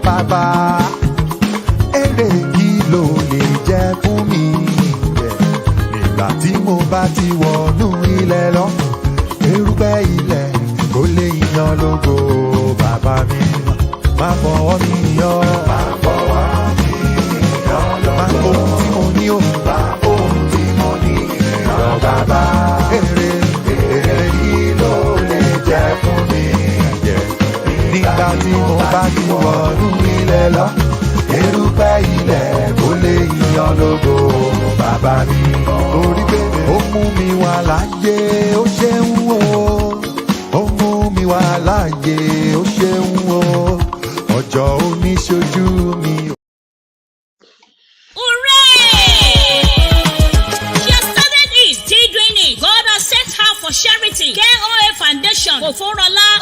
bàbá. Èrè kí ló lè jẹ́ fún mi? Nígbà tí mo bá ti wọnú ilẹ̀ lọ, erùpẹ̀ ilẹ̀ kò lè yan lógo. Bàbá mi máa fọwọ́ mi yọ. Máa fọwọ́ mi yọ lọ́wọ́. Máa ohun tí mo ní o. Máa ohun tí mo ní yọ bàbá. Èrè kí ló lè jẹ́ fún mi? Nígbà tí mo bá ti wọnú ilẹ̀ lọ, erùpẹ̀ ilẹ̀ kò lè yan lógo. Bàbá mi torí pé ó mú mi wà láyé, ó ṣeun o. Ó mú mi wà láyé, ó ṣeun o. Ọjọ́ òní ṣojú mi. Charity KOA Foundation Evang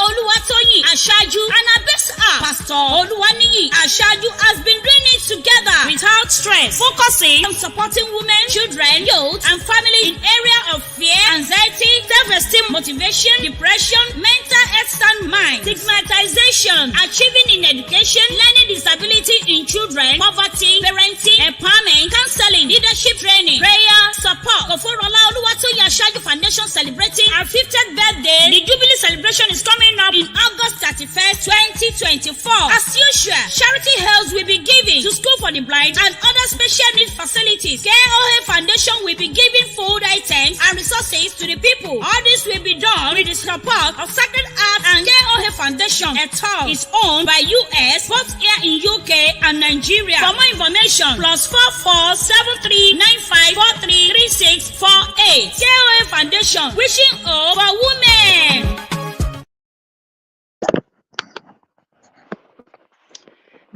Oluwaniyi-Asaaju and her best Pastor Oluwaniyi-Asaaju has been doing it together without stress, focusing on supporting women, children, youth, and family in area of fear, anxiety, self-esteem, motivation, depression, mental health and mind, stigmatization, achieving in education, learning disability in children, poverty, parenting, empowerment, counseling, leadership training, prayer, support. Evang Oluwaniyi-Asaaju Foundation celebrating our 50th birthday. The Jubilee celebration is coming up in August 31st, 2024. As usual, charity helps will be given to School for the Blind and other special needs facilities. KOA Foundation will be giving food items and resources to the people. All this will be done with the support of Sacred Heart and KOA Foundation. INT'L is owned by US, both here in UK and Nigeria. For more information, +44 7395 433648. KOA Foundation, wishing hope for women.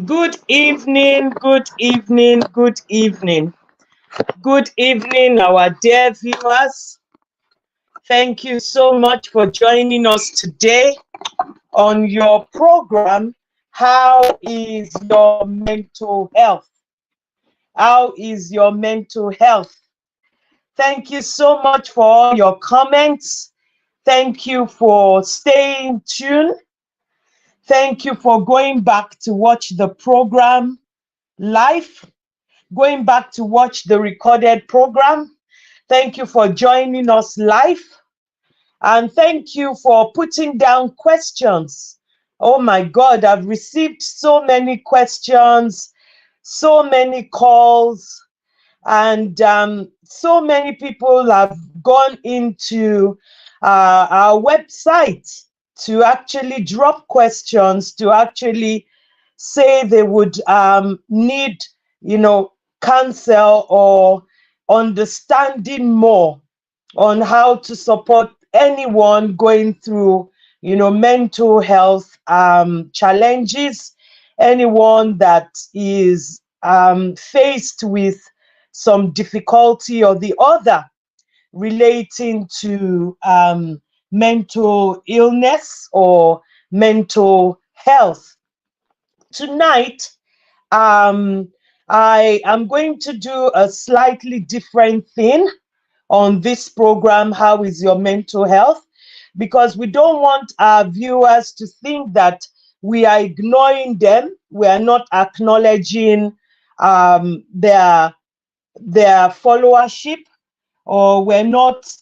Good evening, good evening, good evening. Good evening, our dear viewers. Thank you so much for joining us today on your program, How is Your Mental Health? How is your mental health? Thank you so much for all your comments. Thank you for staying tuned. Thank you for going back to watch the program live, going back to watch the recorded program. Thank you for joining us live. And thank you for putting down questions. Oh my God, I've received so many questions, so many calls, and so many people have gone into our website to actually drop questions, to actually say they would need, counsel or understanding more on how to support anyone going through, mental health challenges, anyone that is faced with some difficulty or the other relating to mental illness or mental health. Tonight, I am going to do a slightly different thing on this program, How is Your Mental Health? Because we don't want our viewers to think that we are ignoring them. We are not acknowledging their followership, or we're not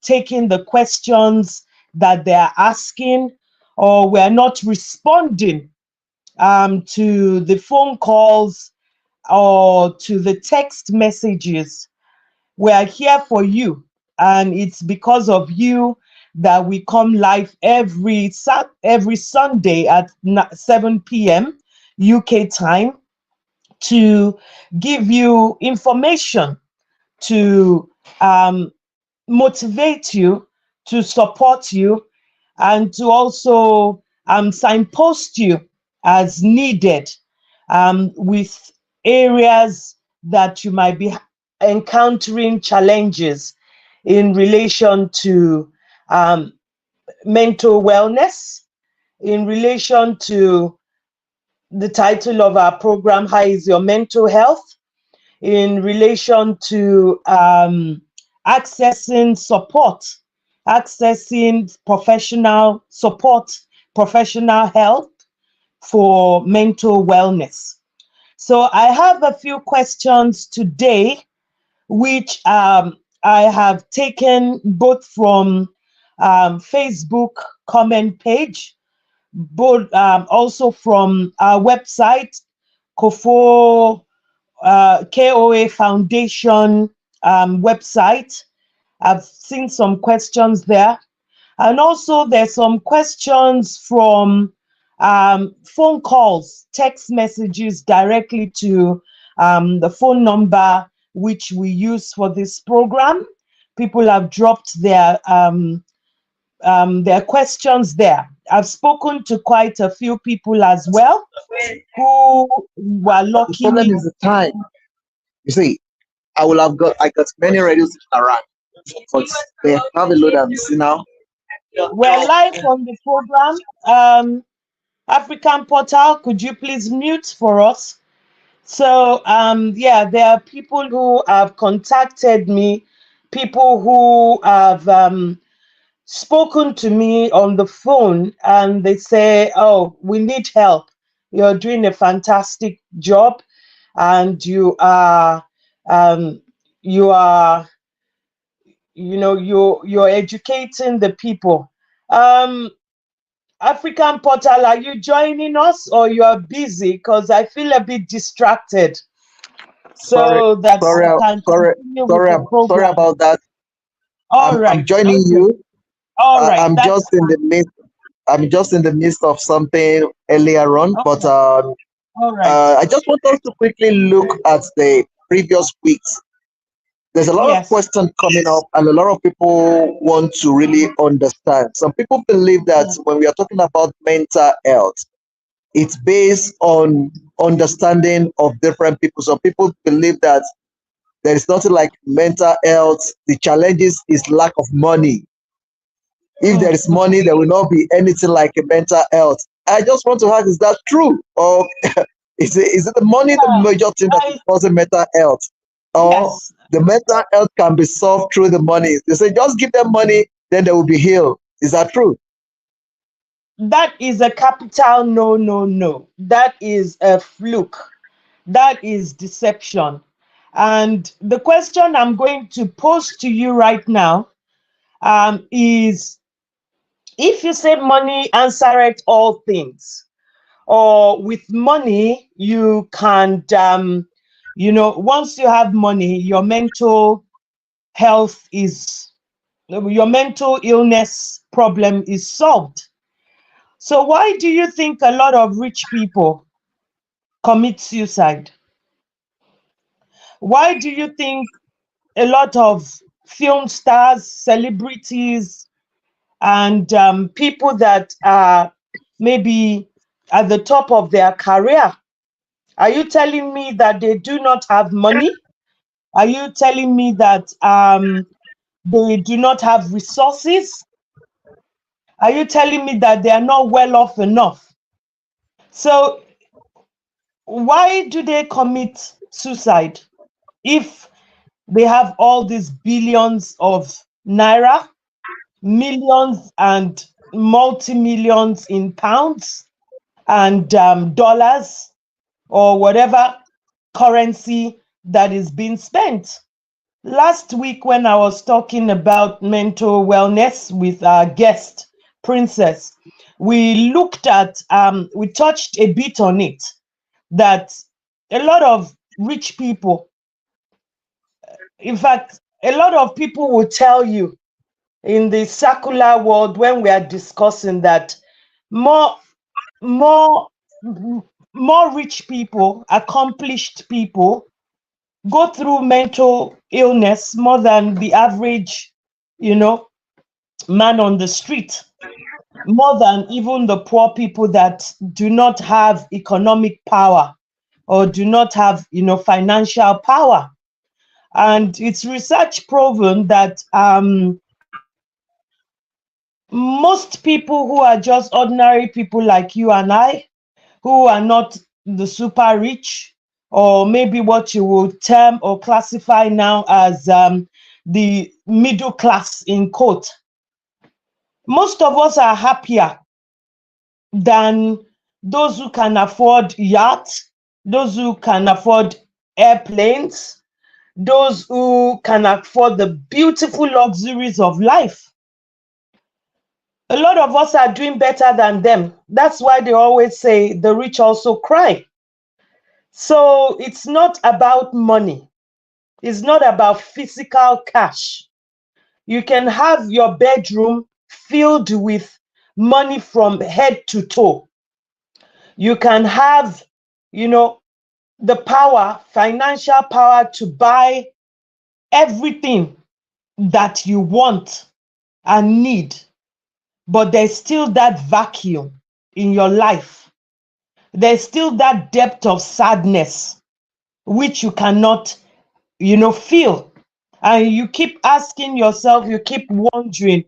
taking the questions that they're asking, or we're not responding to the phone calls or to the text messages. We are here for you, and it's because of you that we come live every Sunday at 7 p.m. UK time to give you information, to motivate you, to support you, and to also signpost you as needed with areas that you might be encountering challenges in relation to mental wellness, in relation to the title of our program, How is Your Mental Health? In relation to accessing support, accessing professional support, professional help for mental wellness. So I have a few questions today, which I have taken both from Facebook comment page, both also from our website, KOA Foundation website. I've seen some questions there. And also there's some questions from phone calls, text messages directly to the phone number which we use for this program. People have dropped their questions there. I've spoken to quite a few people as well who were The lucky. problem is the time. You see, I got many radios around, but they have a load I'm missing now. We're live on the program. African Portal, could you please mute for us? So yeah, there are people who have contacted me, people who have spoken to me on the phone, and they say, oh, we need help. You're doing a fantastic job, and you are you're educating the people. African Portal, are you joining us or you are busy? Because I feel a bit distracted. Sorry, So that we sorry, can sorry, continue with the sorry program. about that. All right. I'm joining Okay. you. All right. I'm That's just in the midst. I'm just in the midst of something earlier on, but okay. All right. I just want us to quickly look at the previous weeks. There's a lot of Yes. questions coming up, and a lot of people want to really understand. Some people believe that when we are talking about mental health, it's based on understanding of different people. Some people believe that there is nothing like mental health. The challenges is lack of money. If there is money, there will not be anything like a mental health. I just want to ask, is that true? Or is it the money the major thing that is causing mental health? Or Yes, the mental health can be solved through the money? They say just give them money, then they will be healed. Is that true? that is a capital no, no, no. That is a fluke. That is deception. And the question I'm going to pose to you right now is, if you say money answereth all things, or with money you can once you have money, your mental health is your mental illness problem is solved. So why do you think a lot of rich people commit suicide? Why do you think a lot of film stars, celebrities, and people that are maybe at the top of their career, are you telling me that they do not have money? Are you telling me that they do not have resources? Are you telling me that they are not well off enough? So why do they commit suicide if they have all these billions of naira, millions and multi-millions in pounds and dollars, or whatever currency that is being spent? Last week, when I was talking about mental wellness with our guest, Princess, we looked at, we touched a bit on it, that a lot of rich people, in fact, a lot of people will tell you in the secular world, when we are discussing that, more, more, more rich people, accomplished people, go through mental illness more than the average, man on the street, more than even the poor people that do not have economic power or do not have, financial power. And it's research proven that most people who are just ordinary people like you and I, who are not the super rich, or maybe what you would term or classify now as the middle class in quote, most of us are happier than those who can afford yachts, those who can afford airplanes, those who can afford the beautiful luxuries of life. A lot of us are doing better than them. That's why they always say the rich also cry. So it's not about money. It's not about physical cash. You can have your bedroom filled with money from head to toe. You can have, the power, financial power to buy everything that you want and need, but there's still that vacuum in your life. There's still that depth of sadness which you cannot, feel. And you keep asking yourself, you keep wondering,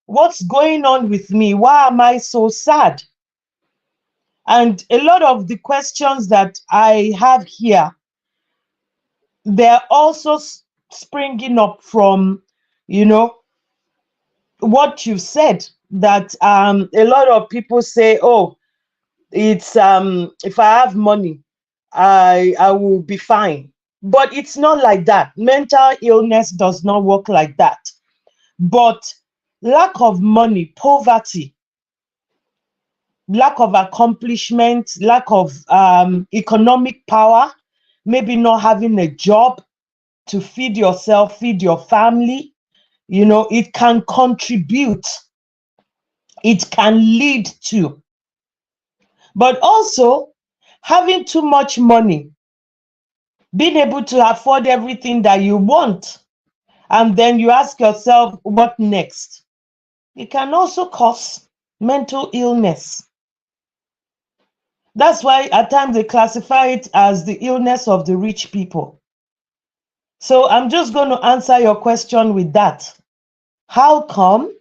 what's going on with me? Why am I so sad? And a lot of the questions that I have here, they're also springing up from, what you said, that a lot of people say, oh, it's if I have money, I will be fine. But it's not like that. Mental illness does not work like that. But lack of money, poverty, lack of accomplishment, lack of economic power, maybe not having a job to feed yourself, feed your family, it can contribute, it can lead to. But also, having too much money, being able to afford everything that you want, and then you ask yourself, what next? It can also cause mental illness. That's why at times they classify it as the illness of the rich people. So I'm just going to answer your question with that. How come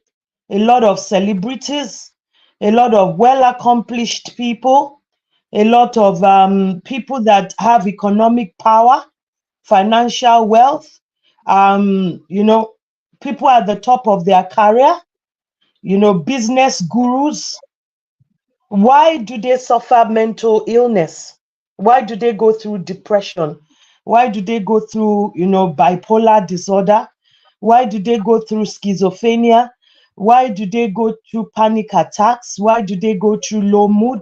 a lot of celebrities, a lot of well-accomplished people, a lot of people that have economic power, financial wealth, people at the top of their career, business gurus, why do they suffer mental illness? Why do they go through depression? Why do they go through, bipolar disorder? Why do they go through schizophrenia? Why do they go through panic attacks? Why do they go through low mood?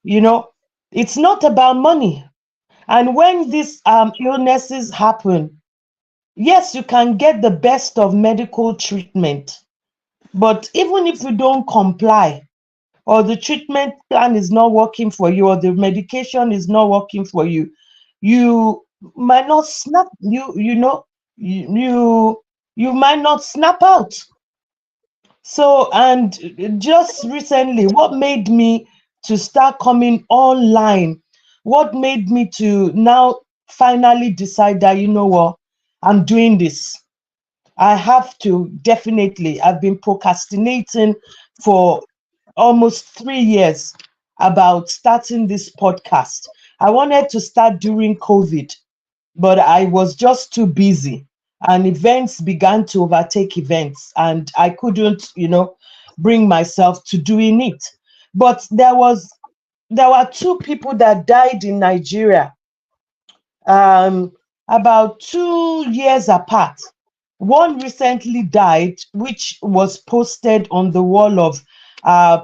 It's not about money. And when these illnesses happen, yes, you can get the best of medical treatment. But even if you don't comply, or the treatment plan is not working for you, or the medication is not working for you, you might not snap, you might not snap out. So, and just recently, what made me to start coming online, what made me to now finally decide that, what, I'm doing this. I have to, definitely. I've been procrastinating for almost 3 years about starting this podcast. I wanted to start during COVID, but I was just too busy, and events began to overtake events, and I couldn't, bring myself to doing it. But there were 2 people that died in Nigeria, about 2 years apart. One recently died, which was posted on the wall of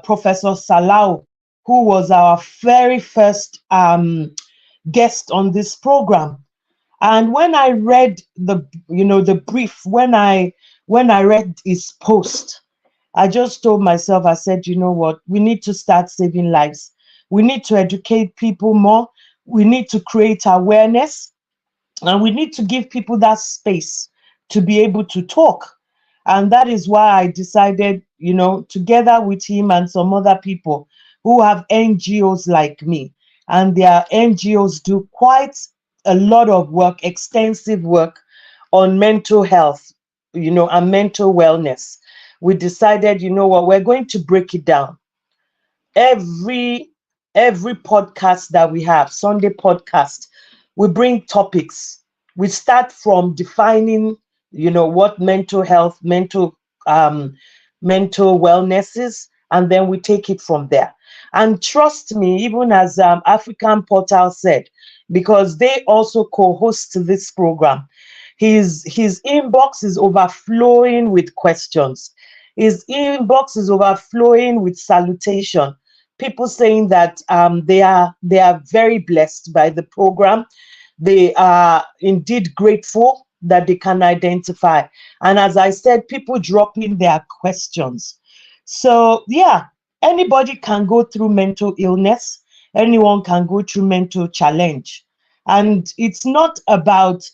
Professor Salau, who was our very first guest on this program. And when I read the brief, when I read his post, I just told myself, I said, you know what, we need to start saving lives. We need to educate people more. We need to create awareness, and we need to give people that space to be able to talk. And that is why I decided, together with him and some other people who have NGOs like me, and their NGOs do quite a lot of work, extensive work on mental health, and mental wellness. We decided, what, we're going to break it down. Every podcast that we have, Sunday podcast, we bring topics. We start from defining, what mental health, mental wellness is, and then we take it from there. And trust me, even as African Portal said, because they also co-host this program, his inbox is overflowing with questions. His inbox is overflowing with salutation. People saying that they are very blessed by the program. They are indeed grateful that they can identify. And as I said, people dropping their questions. So yeah, anybody can go through mental illness. Anyone can go through mental challenge. And it's not about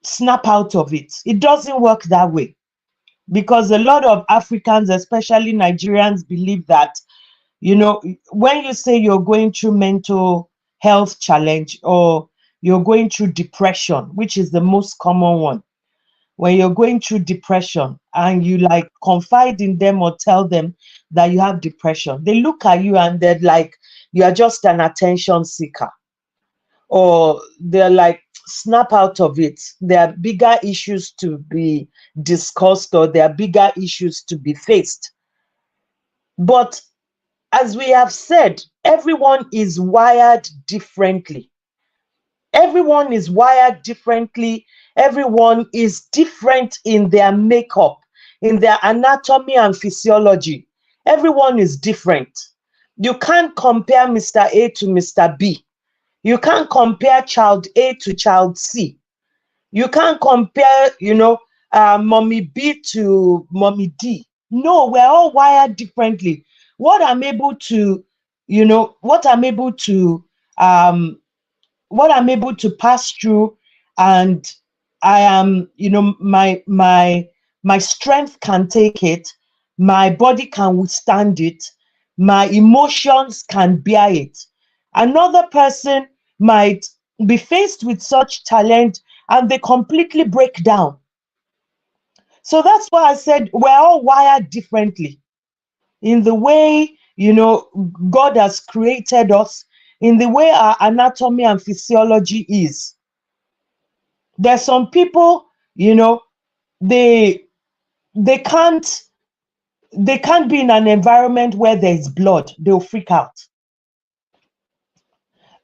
snap out of it. It doesn't work that way, because a lot of Africans, especially Nigerians, believe that, you know, when you say you're going through mental health challenge, or you're going through depression, which is the most common one, when you're going through depression and you like confide in them or tell them that you have depression, they look at you and they're like, you are just an attention seeker. Or they're like, snap out of it. There are bigger issues to be discussed, or there are bigger issues to be faced. But as we have said, everyone is wired differently. Everyone is wired differently. Everyone is different in their makeup, in their anatomy and physiology. Everyone is different. You can't compare Mr. A to Mr. B. You can't compare child A to child C. You can't compare, mommy B to mommy D. No, we're all wired differently. What I'm able to, um, what I'm able to pass through, and I am, my strength can take it, my body can withstand it, my emotions can bear it. Another person might be faced with such challenge and they completely break down. So that's why I said we're all wired differently in the way, God has created us, in the way our anatomy and physiology is. There's some people, they can't be in an environment where there's blood. They'll freak out.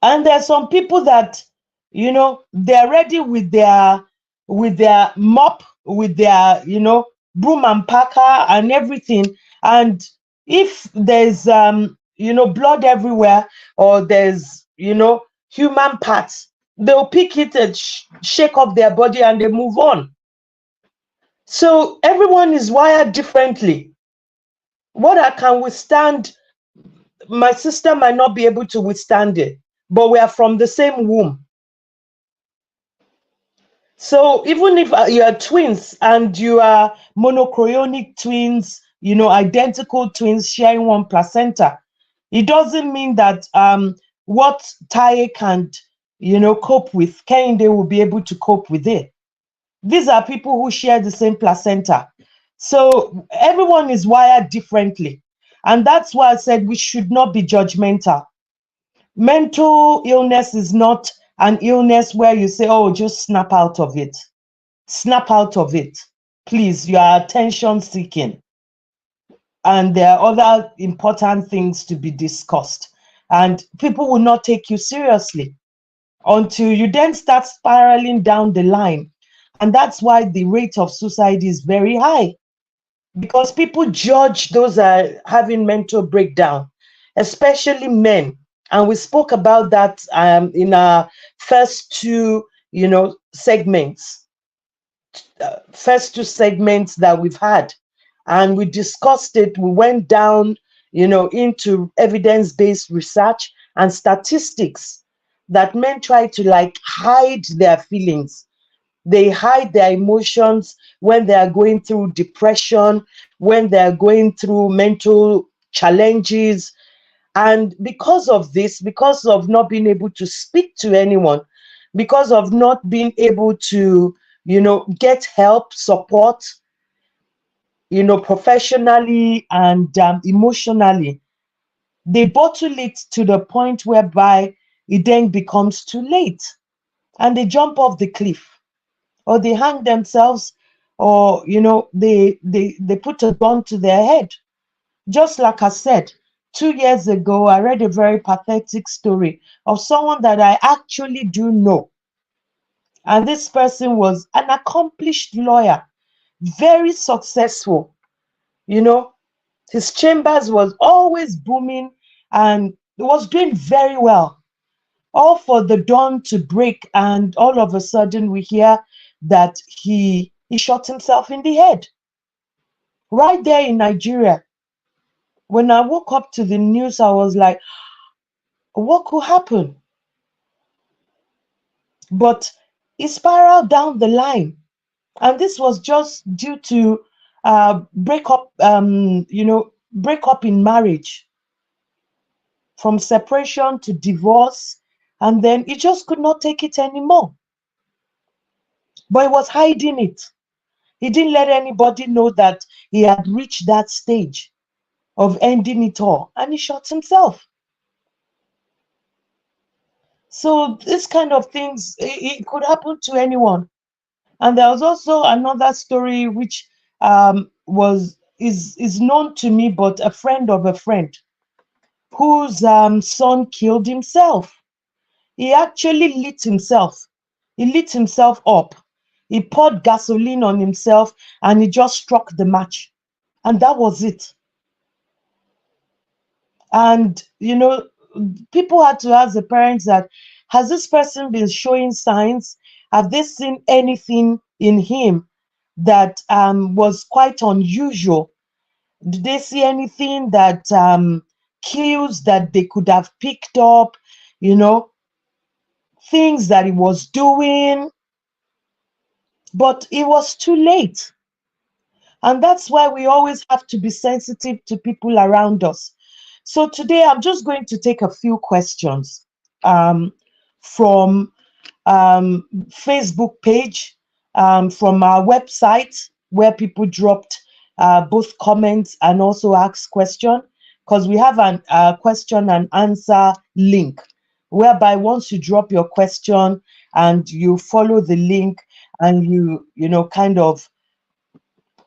And there's some people that, they're ready with their mop, with their, broom and packer and everything. And if there's, blood everywhere, or there's, human parts, they'll pick it and shake off their body and they move on. So everyone is wired differently. What I can withstand, my sister might not be able to withstand it, but we are from the same womb. So even if you are twins and you are monochorionic twins, identical twins sharing one placenta, it doesn't mean that what Taye can't, cope with, Kehinde will be able to cope with it. These are people who share the same placenta. So everyone is wired differently. And that's why I said we should not be judgmental. Mental illness is not an illness where you say, oh, just snap out of it. Snap out of it. Please, you are attention seeking. And there are other important things to be discussed. And people will not take you seriously until you then start spiraling down the line. And that's why the rate of suicide is very high, because people judge those that are having mental breakdown, especially men. And we spoke about that in our first two, segments, that we've had. And we discussed it. We went down, into evidence-based research and statistics that men try to hide their feelings. They hide their emotions when they are going through depression, when they are going through mental challenges. And because of this, because of not being able to speak to anyone, because of not being able to, get help, support, professionally and emotionally, they bottle it to the point whereby it then becomes too late and they jump off the cliff, or they hang themselves, or they put a gun to their head. Just like I said, 2 years ago, I read a very pathetic story of someone that I actually do know. And this person was an accomplished lawyer, very successful. You know, his chambers was always booming and was doing very well. All for the dawn to break, and all of a sudden we hear that he shot himself in the head right there in Nigeria. When I woke up to the news, I was like, what could happen? But it spiraled down the line, and this was just due to break up in marriage, from separation to divorce, and then he just could not take it anymore. But he was hiding it. He didn't let anybody know that he had reached that stage of ending it all, and he shot himself. So this kind of things, it could happen to anyone. And there was also another story which is known to me, but a friend of a friend whose son killed himself. He actually lit himself. He lit himself up. He poured gasoline on himself and he just struck the match. And that was it. And, people had to ask the parents that, has this person been showing signs? Have they seen anything in him that was quite unusual? Did they see anything that cues that they could have picked up, things that he was doing? But it was too late. And that's why we always have to be sensitive to people around us. So today I'm just going to take a few questions from Facebook page, from our website, where people dropped both comments and also asked question, because we have a question and answer link, whereby once you drop your question and you follow the link and you kind of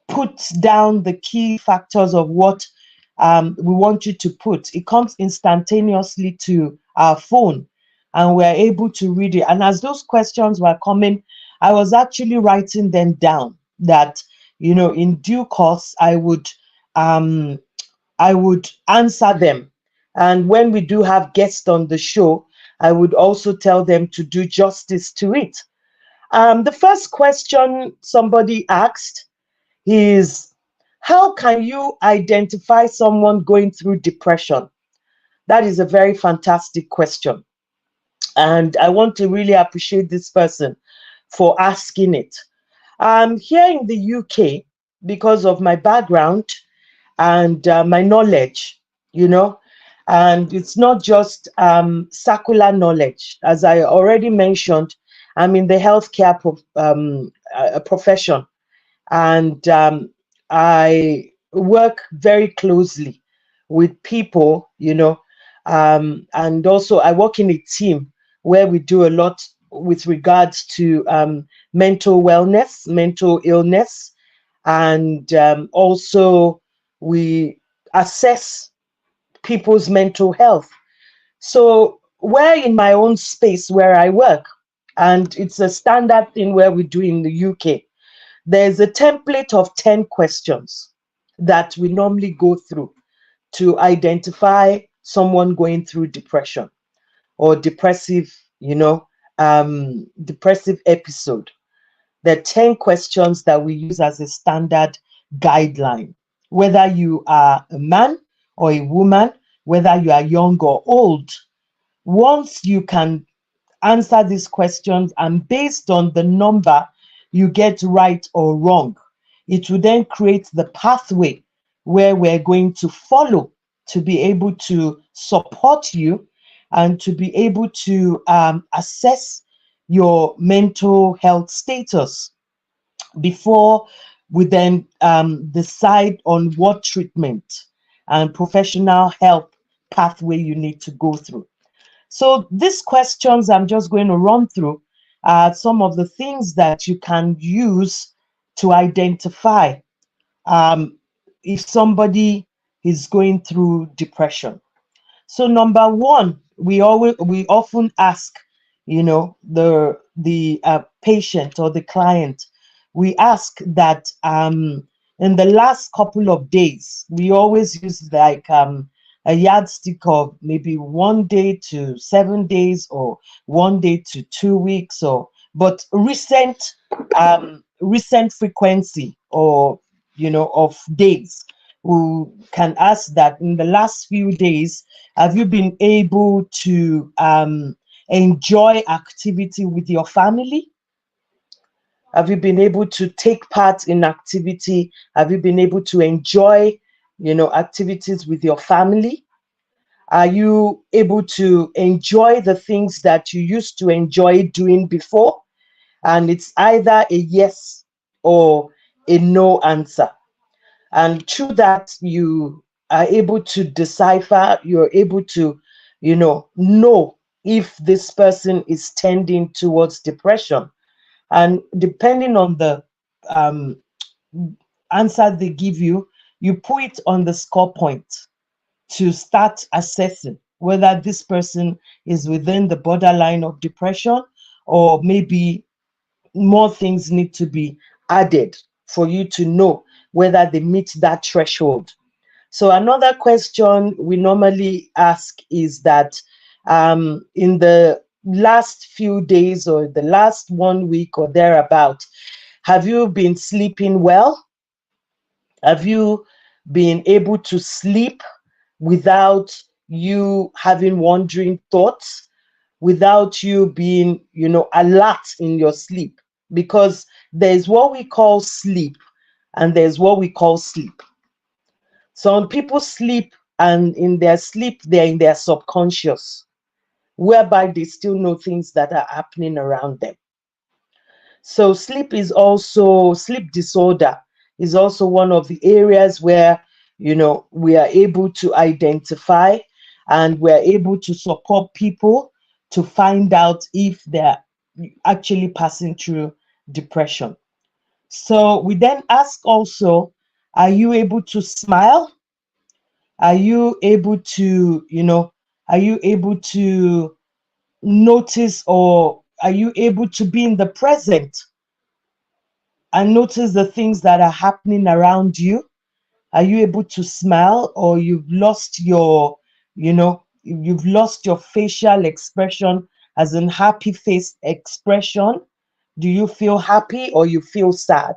put down the key factors of what we want you to put, it comes instantaneously to our phone and we're able to read it. And as those questions were coming, I was actually writing them down that, in due course, I would answer them. And when we do have guests on the show, I would also tell them to do justice to it. The first question somebody asked is, how can you identify someone going through depression? That is a very fantastic question. And I want to really appreciate this person for asking it. Here in the UK, because of my background and my knowledge, and it's not just circular knowledge. As I already mentioned, I'm in the healthcare profession. And I work very closely with people, and also I work in a team where we do a lot with regards to mental wellness, mental illness, and also we assess people's mental health. So we're in my own space where I work, and it's a standard thing where we do in the UK. There's a template of 10 questions that we normally go through to identify someone going through depression or depressive episode. There are 10 questions that we use as a standard guideline, whether you are a man or a woman, whether you are young or old. Once you can answer these questions, and based on the number you get right or wrong, it will then create the pathway where we're going to follow to be able to support you and to be able to assess your mental health status before we then decide on what treatment and professional help pathway you need to go through. So these questions I'm just going to run through some of the things that you can use to identify if somebody is going through depression. So number one, we often ask, the patient or the client, we ask that in the last couple of days, we always use like a yardstick of maybe 1 day to 7 days, or 1 day to 2 weeks, or but recent frequency, or of days. We can ask that in the last few days, have you been able to enjoy activity with your family? Have you been able to take part in activity? Have you been able to enjoy, activities with your family? Are you able to enjoy the things that you used to enjoy doing before? And it's either a yes or a no answer. And through that, you are able to decipher, you're able to, know if this person is tending towards depression. And depending on the um, answer they give you, you put it on the score point to start assessing whether this person is within the borderline of depression, or maybe more things need to be added for you to know whether they meet that threshold. So another question we normally ask is that in the last few days, or the last 1 week or thereabout, have you been sleeping well? Have you been able to sleep without you having wandering thoughts, without you being, alert in your sleep? Because there's what we call sleep and there's what we call sleep. Some people sleep, and in their sleep, they're in their subconscious, whereby they still know things that are happening around them. So sleep disorder is also one of the areas where, we are able to identify, and we're able to support people to find out if they're actually passing through depression. So we then ask also, are you able to smile? Are you able to, are you able to notice, or are you able to be in the present and notice the things that are happening around you? Are you able to smile, or you've lost your facial expression, as in happy face expression? Do you feel happy or you feel sad?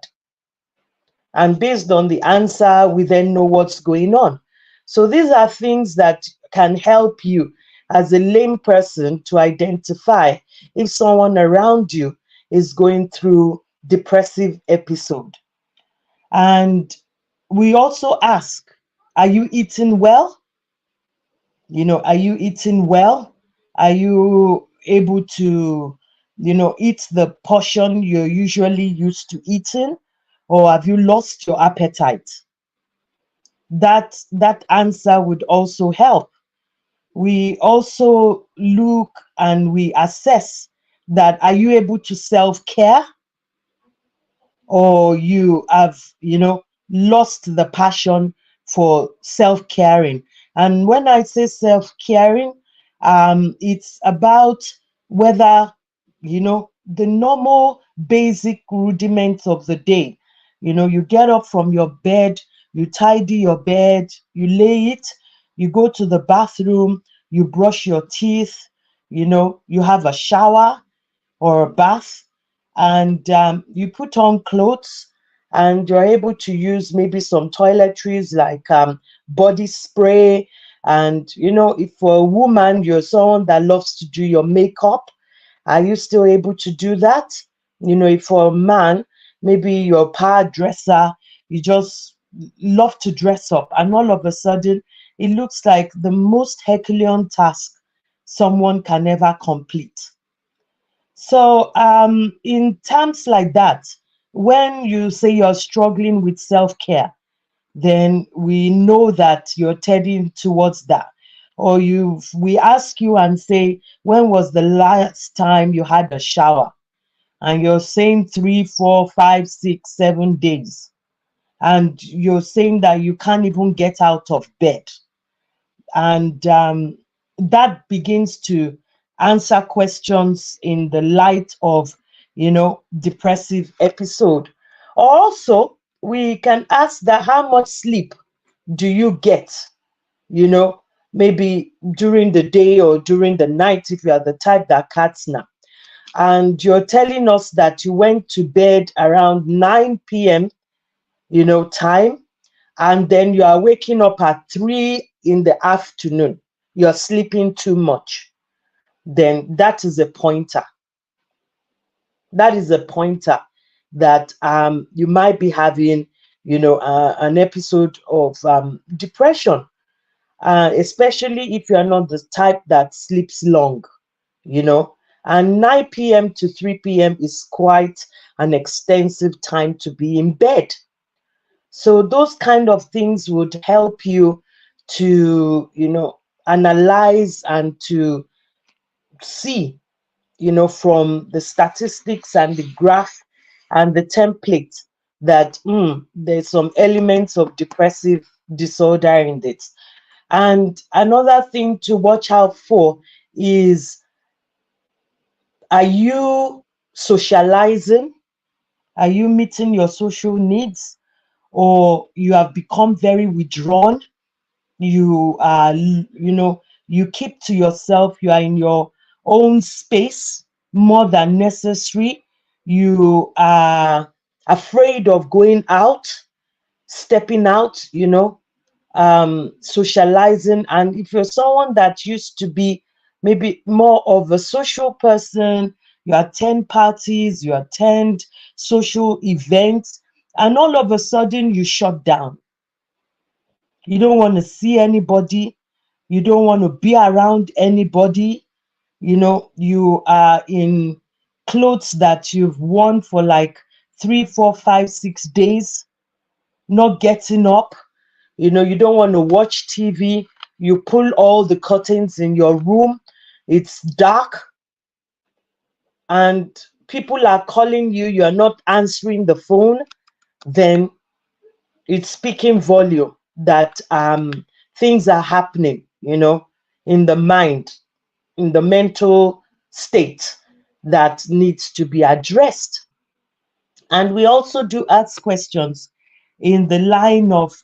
And based on the answer, we then know what's going on. So these are things that can help you as a lame person to identify if someone around you is going through depressive episode. And we also ask, are you eating well? Are you eating well? Are you able to, eat the portion you're usually used to eating? Or have you lost your appetite? That answer would also help. We also look and we assess that, are you able to self-care, or you have, lost the passion for self-caring? And when I say self-caring, it's about whether, the normal basic rudiments of the day. You get up from your bed, you tidy your bed, you lay it, you go to the bathroom, you brush your teeth, you have a shower or a bath, and you put on clothes, and you're able to use maybe some toiletries like body spray. And if for a woman, you're someone that loves to do your makeup, are you still able to do that? If for a man, maybe you're a power dresser, you just love to dress up, and all of a sudden it looks like the most Herculean task someone can ever complete. So in terms like that, when you say you're struggling with self-care, then we know that you're heading towards that. Or we ask you and say, when was the last time you had a shower? And you're saying 3, 4, 5, 6, 7 days. and you're saying that you can't even get out of bed. And that begins to answer questions in the light of, depressive episode. Also, we can ask that how much sleep do you get, maybe during the day or during the night, if you are the type that cats nap. And you're telling us that you went to bed around 9 p.m., time, and then you are waking up at 3 in the afternoon. You're sleeping too much. Then that is a pointer. That is a pointer that you might be having, an episode of depression, especially if you are not the type that sleeps long, you know. And 9 p.m. to 3 p.m. is quite an extensive time to be in bed. So those kind of things would help you to, analyze and to see, from the statistics and the graph and the template that there's some elements of depressive disorder in it. And another thing to watch out for is, are you socializing? Are you meeting your social needs? Or you have become very withdrawn? You are, you keep to yourself. You are in your own space more than necessary. You are afraid of going out, stepping out, socializing. And if you're someone that used to be maybe more of a social person, you attend parties, you attend social events, and all of a sudden you shut down. You don't want to see anybody. You don't want to be around anybody. You are in clothes that you've worn for like 3, 4, 5, 6 days, not getting up. You don't want to watch TV. You pull all the curtains in your room. It's dark and people are calling you. You're not answering the phone. Then it's speaking volume that things are happening, in the mind, in the mental state that needs to be addressed. And we also do ask questions in the line of,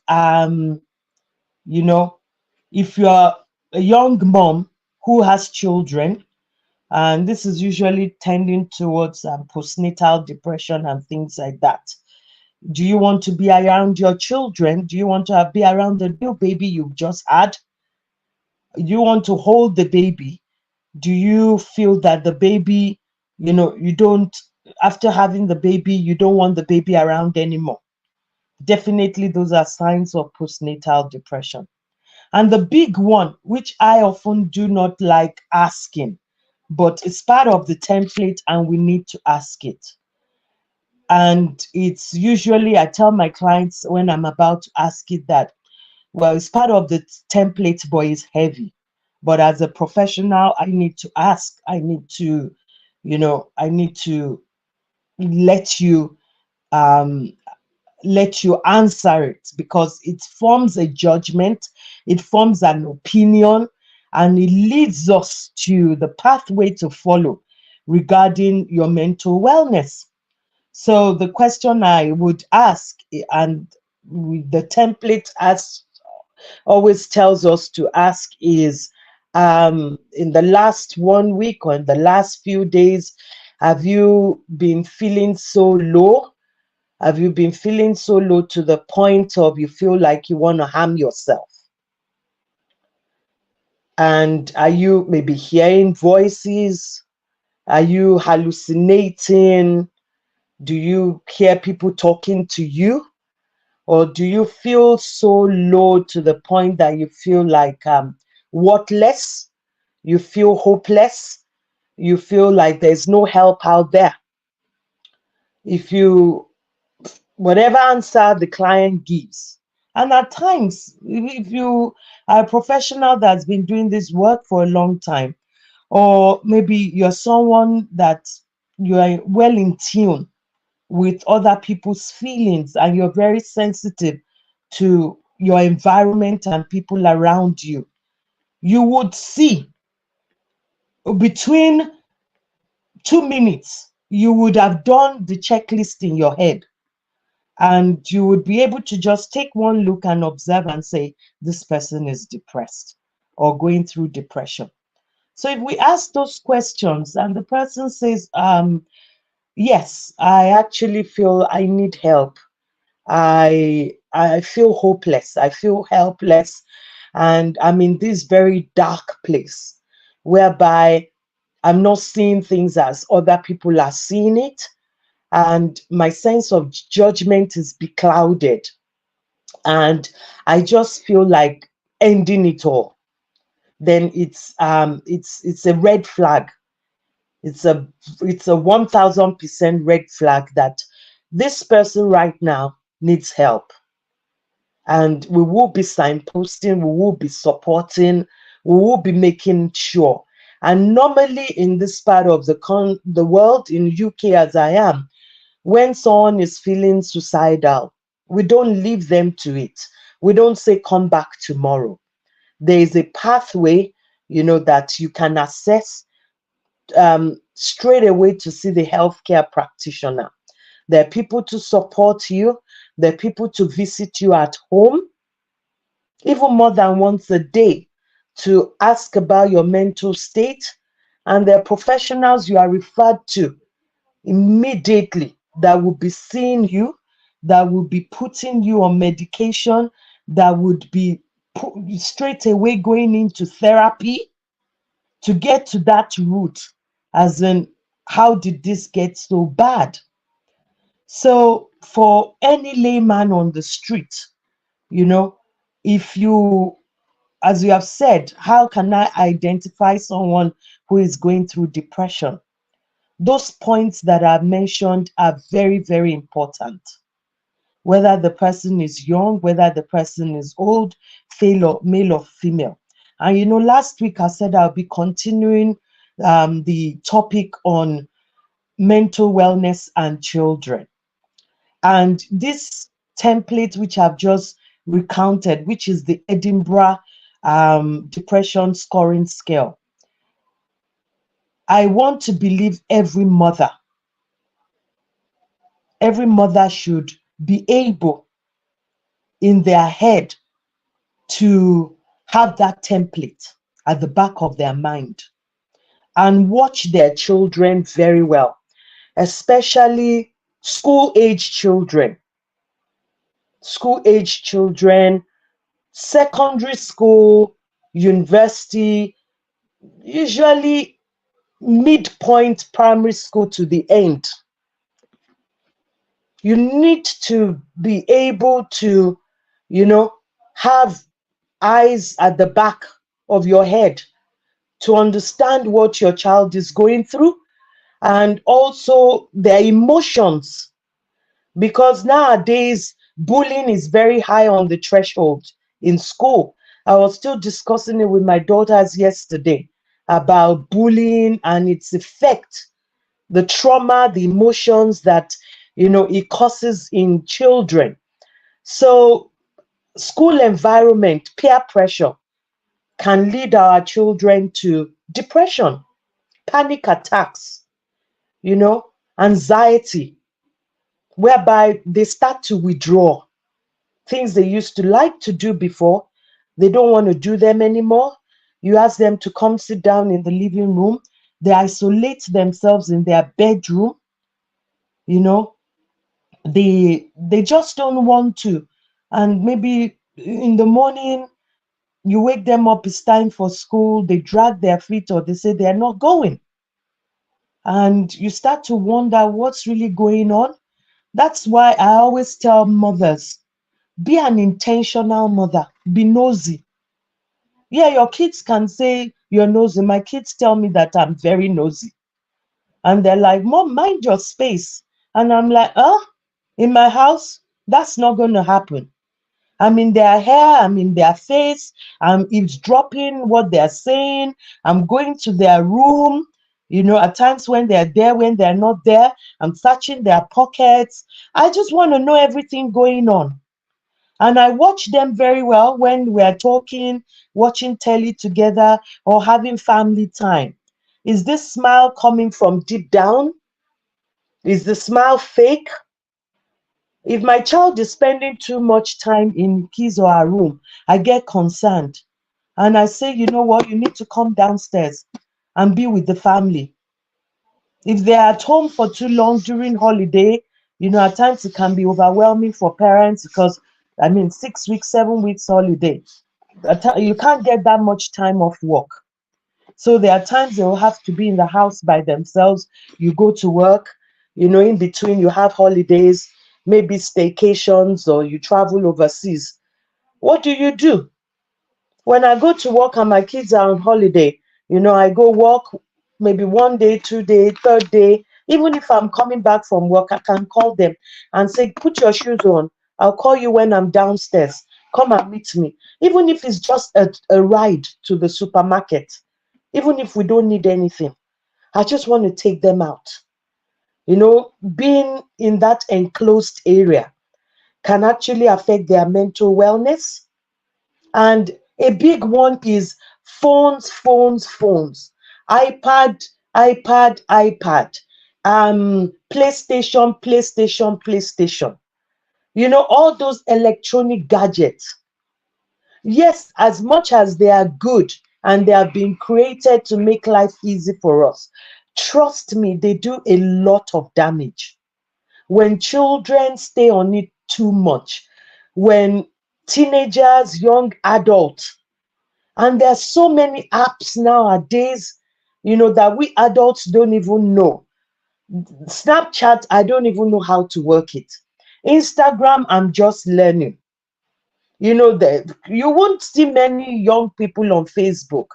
if you're a young mom who has children, and this is usually tending towards postnatal depression and things like that. Do you want to be around your children? Do you want to be around the new baby you've just had? Do you want to hold the baby? Do you feel that the baby, you don't, after having the baby, you don't want the baby around anymore? Definitely, those are signs of postnatal depression. And the big one, which I often do not like asking, but it's part of the template and we need to ask it. And it's usually, I tell my clients when I'm about to ask it that, well, it's part of the template, but it's heavy. But as a professional, I need to ask. I need to, let you um, let you answer it, because it forms a judgment, it forms an opinion, and it leads us to the pathway to follow regarding your mental wellness. So the question I would ask, and the template as always tells us to ask, is in the last 1 week or in the last few days, have you been feeling so low? Have you been feeling so low to the point of you feel like you want to harm yourself? And are you maybe hearing voices? Are you hallucinating? Do you hear people talking to you? Or do you feel so low to the point that you feel like worthless? You feel hopeless? You feel like there's no help out there? If you, whatever answer the client gives, and at times, if you are a professional that's been doing this work for a long time, or maybe you're someone that you are well in tune with other people's feelings, and you're very sensitive to your environment and people around you, you would see between 2 minutes, you would have done the checklist in your head, and you would be able to just take one look and observe and say, this person is depressed or going through depression. So if we ask those questions and the person says, yes, I actually feel I need help. I feel hopeless. I feel helpless. And I'm in this very dark place whereby I'm not seeing things as other people are seeing it. And my sense of judgment is beclouded. And I just feel like ending it all. Then it's a red flag. It's a 1000% red flag that this person right now needs help. And we will be signposting, we will be supporting, we will be making sure. And normally in this part of the world, in UK as I am, when someone is feeling suicidal, we don't leave them to it. We don't say, come back tomorrow. There is a pathway, that you can access straight away to see the healthcare practitioner. There are people to support you. There are people to visit you at home, even more than once a day, to ask about your mental state. And there are professionals you are referred to immediately that will be seeing you, that will be putting you on medication, that would be straight away going into therapy to get to that root, as in, how did this get so bad? So for any layman on the street, if you, as you have said, how can I identify someone who is going through depression? Those points that are mentioned are very, very important. Whether the person is young, whether the person is old, male or female. And last week I said I'll be continuing the topic on mental wellness and children. And this template, which I've just recounted, which is the Edinburgh Depression Scoring Scale, I want to believe every mother should be able in their head to have that template at the back of their mind and watch their children very well, especially school-age children, secondary school, university, usually midpoint primary school to the end. You need to be able to, have eyes at the back of your head to understand what your child is going through, and also their emotions. Because nowadays, bullying is very high on the threshold in school. I was still discussing it with my daughters yesterday about bullying and its effect, the trauma, the emotions that, it causes in children. So school environment, peer pressure can lead our children to depression, panic attacks, anxiety, whereby they start to withdraw. Things they used to like to do before, they don't want to do them anymore. You ask them to come sit down in the living room, they isolate themselves in their bedroom, they just don't want to. And maybe in the morning, you wake them up, it's time for school, they drag their feet or they say they're not going. And you start to wonder what's really going on. That's why I always tell mothers, be an intentional mother, be nosy. Yeah, your kids can say you're nosy. My kids tell me that I'm very nosy. And they're like, Mom, mind your space. And I'm like, in my house, that's not going to happen. I'm in their hair, I'm in their face, I'm eavesdropping what they're saying, I'm going to their room, You know, at times when they're there, when they're not there, I'm searching their pockets. I just want to know everything going on. And I watch them very well when we're talking, watching telly together, or having family time. Is this smile coming from deep down? Is the smile fake? If my child is spending too much time in his or her room, I get concerned. And I say, you know what, you need to come downstairs and be with the family. If they're at home for too long during holiday, you know, at times it can be overwhelming for parents because, I mean, 6 weeks, 7 weeks holiday. You can't get that much time off work. So there are times they will have to be in the house by themselves. You go to work, you know, in between you have holidays, maybe staycations, or you travel overseas. What do? When I go to work and my kids are on holiday, you know, I go work maybe 1 day, 2 day, third day. Even if I'm coming back from work, I can call them and say, put your shoes on. I'll call you when I'm downstairs. Come and meet me. Even if it's just a ride to the supermarket, even if we don't need anything, I just want to take them out. You know, being in that enclosed area can actually affect their mental wellness. And a big one is phones, iPad, PlayStation. You know, all those electronic gadgets. Yes, as much as they are good and they have been created to make life easy for us, trust me, they do a lot of damage. When children stay on it too much, when teenagers, young adults, and there's so many apps nowadays, you know, that we adults don't even know. Snapchat, I don't even know how to work it. Instagram, I'm just learning. You know, that you won't see many young people on Facebook.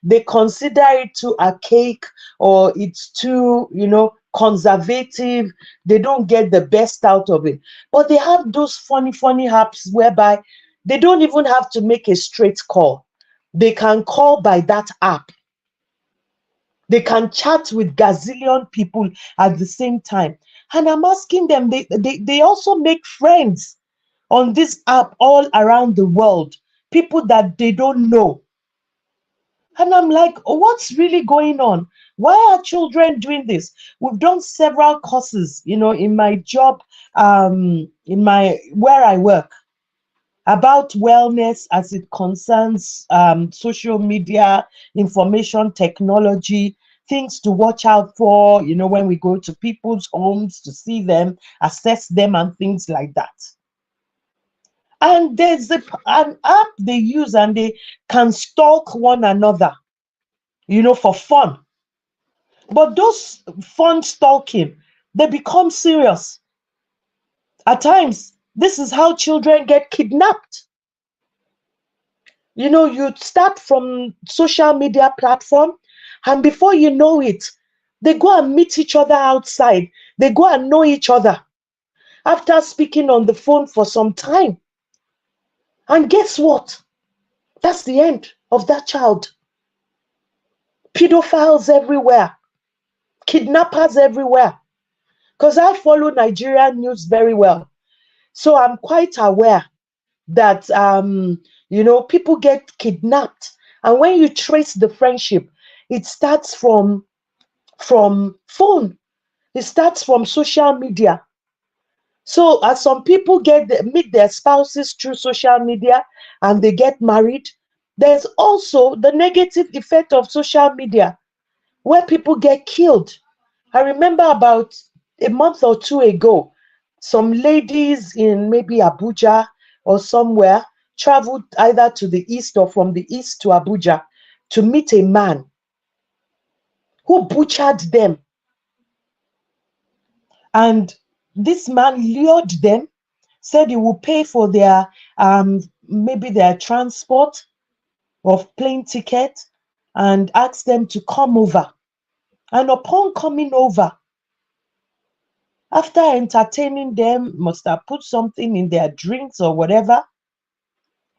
They consider it too archaic, or it's too, you know, conservative. They don't get the best out of it. But they have those funny apps whereby they don't even have to make a straight call. They can call by that app. They can chat with gazillion people at the same time. And I'm asking them, they also make friends on this app all around the world, people that they don't know. And I'm like, what's really going on? Why are children doing this? We've done several courses, you know, in my job, in my where I work, about wellness as it concerns social media, information technology, things to watch out for, you know, when we go to people's homes to see them, assess them, and things like that. And there's an app they use and they can stalk one another, you know, for fun. But those fun stalking, they become serious. At times, this is how children get kidnapped. You know, you start from social media platform, and before you know it, they go and meet each other outside. They go and know each other after speaking on the phone for some time. And guess what? That's the end of that child. Pedophiles everywhere, kidnappers everywhere. Because I follow Nigerian news very well. So I'm quite aware that, you know, people get kidnapped. And when you trace the friendship, it starts from phone. It starts from social media. So as some people meet their spouses through social media and they get married, there's also the negative effect of social media where people get killed. I remember about a month or two ago, some ladies in maybe Abuja or somewhere traveled either to the east or from the east to Abuja to meet a man who butchered them. And this man lured them, said he will pay for their maybe their transport of plane ticket, and asked them to come over. And upon coming over, after entertaining them, must have put something in their drinks or whatever,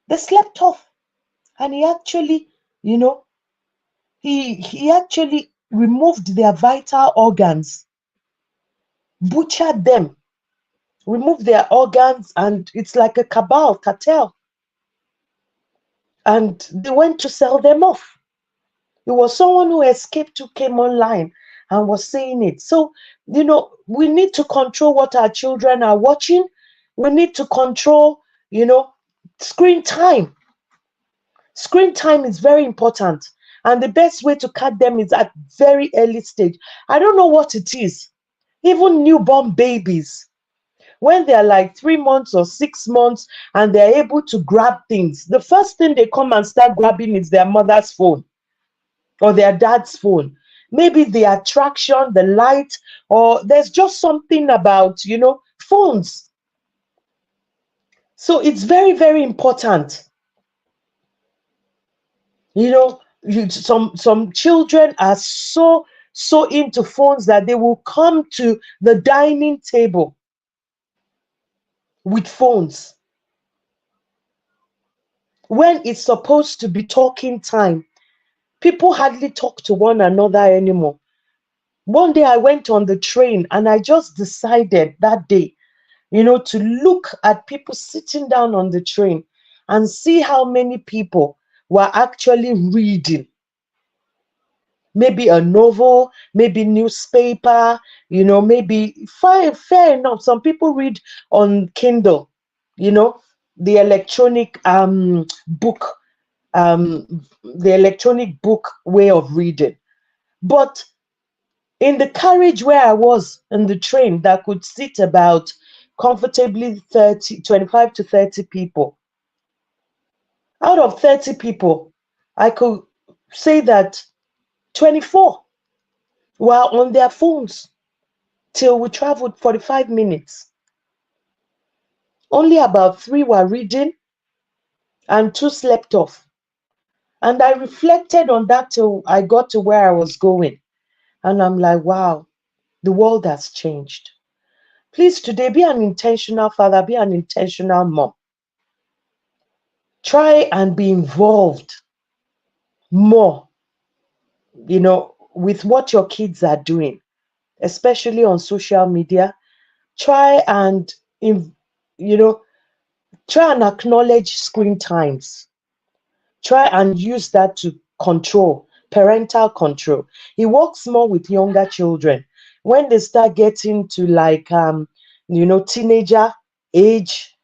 they slept off. And he actually, you know, he actually removed their vital organs, butchered them, removed their organs, and it's like a cartel. And they went to sell them off. It was someone who escaped who came online and was saying it. So, we need to control what our children are watching. We need to control, screen time. Screen time is very important. And the best way to cut them is at very early stage. I don't know what it is. Even newborn babies, when they're like 3 months or 6 months and they're able to grab things, the first thing they come and start grabbing is their mother's phone or their dad's phone. Maybe the attraction, the light, or there's just something about, phones. So it's very, very important. Some children are so into phones that they will come to the dining table with phones when it's supposed to be talking time. People hardly talk to one another anymore. One day I went on the train and I just decided that day, to look at people sitting down on the train and see how many people were actually reading. Maybe a novel, maybe newspaper, maybe fair enough. Some people read on Kindle, the electronic book, the electronic book way of reading. But in the carriage where I was in the train that could sit about comfortably 25 to 30 people, out of 30 people, I could say that 24 were on their phones till we traveled 45 minutes. Only about 3 were reading and 2 slept off. And I reflected on that till I got to where I was going. And I'm like, wow, the world has changed. Please, today, be an intentional father, be an intentional mom. Try and be involved more, with what your kids are doing, especially on social media. Try and, try and acknowledge screen times. Try and use that to control, parental control. It works more with younger children. When they start getting to like, teenager age,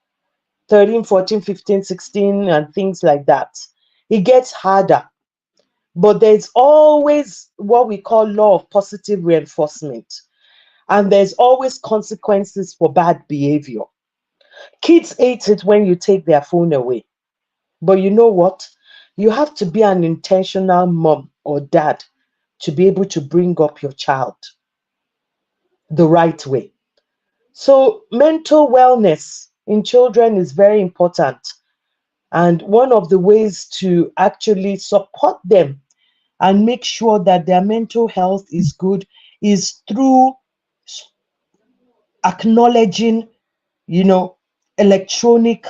13, 14, 15, 16, and things like that, it gets harder. But there's always what we call law of positive reinforcement. And there's always consequences for bad behavior. Kids hate it when you take their phone away. But you know what? You have to be an intentional mom or dad to be able to bring up your child the right way. So mental wellness in children is very important. And one of the ways to actually support them and make sure that their mental health is good is through acknowledging, electronic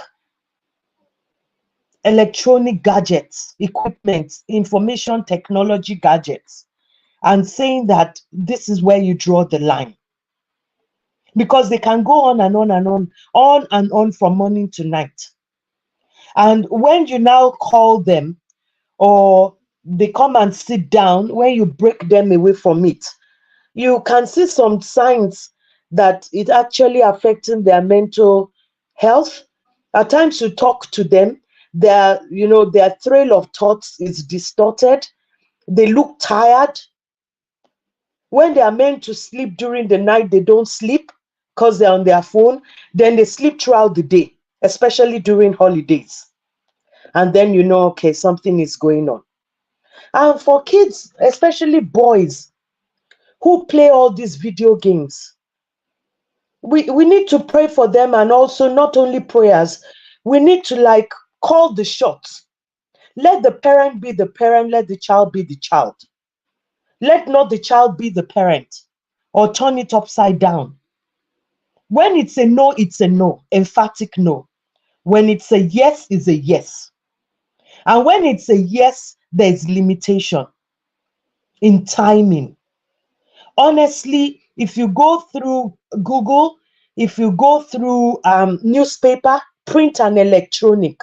gadgets, equipment, information technology gadgets, and saying that this is where you draw the line. Because they can go on and on and on from morning to night. And when you now call them or they come and sit down, when you break them away from it, you can see some signs that it actually affecting their mental health. At times you talk to them, their trail of thoughts is distorted. They look tired. When they are meant to sleep during the night, they don't sleep because they're on their phone. Then they sleep throughout the day, especially during holidays. And then okay, something is going on. And for kids, especially boys who play all these video games, we need to pray for them, and also not only prayers, we need to call the shots. Let the parent be the parent, let the child be the child. Let not the child be the parent or turn it upside down. When it's a no, it's a no, emphatic no. When it's a yes, it's a yes. And when it's a yes, there's limitation. in timing. Honestly, if you go through Google, if you go through newspaper, print and electronic,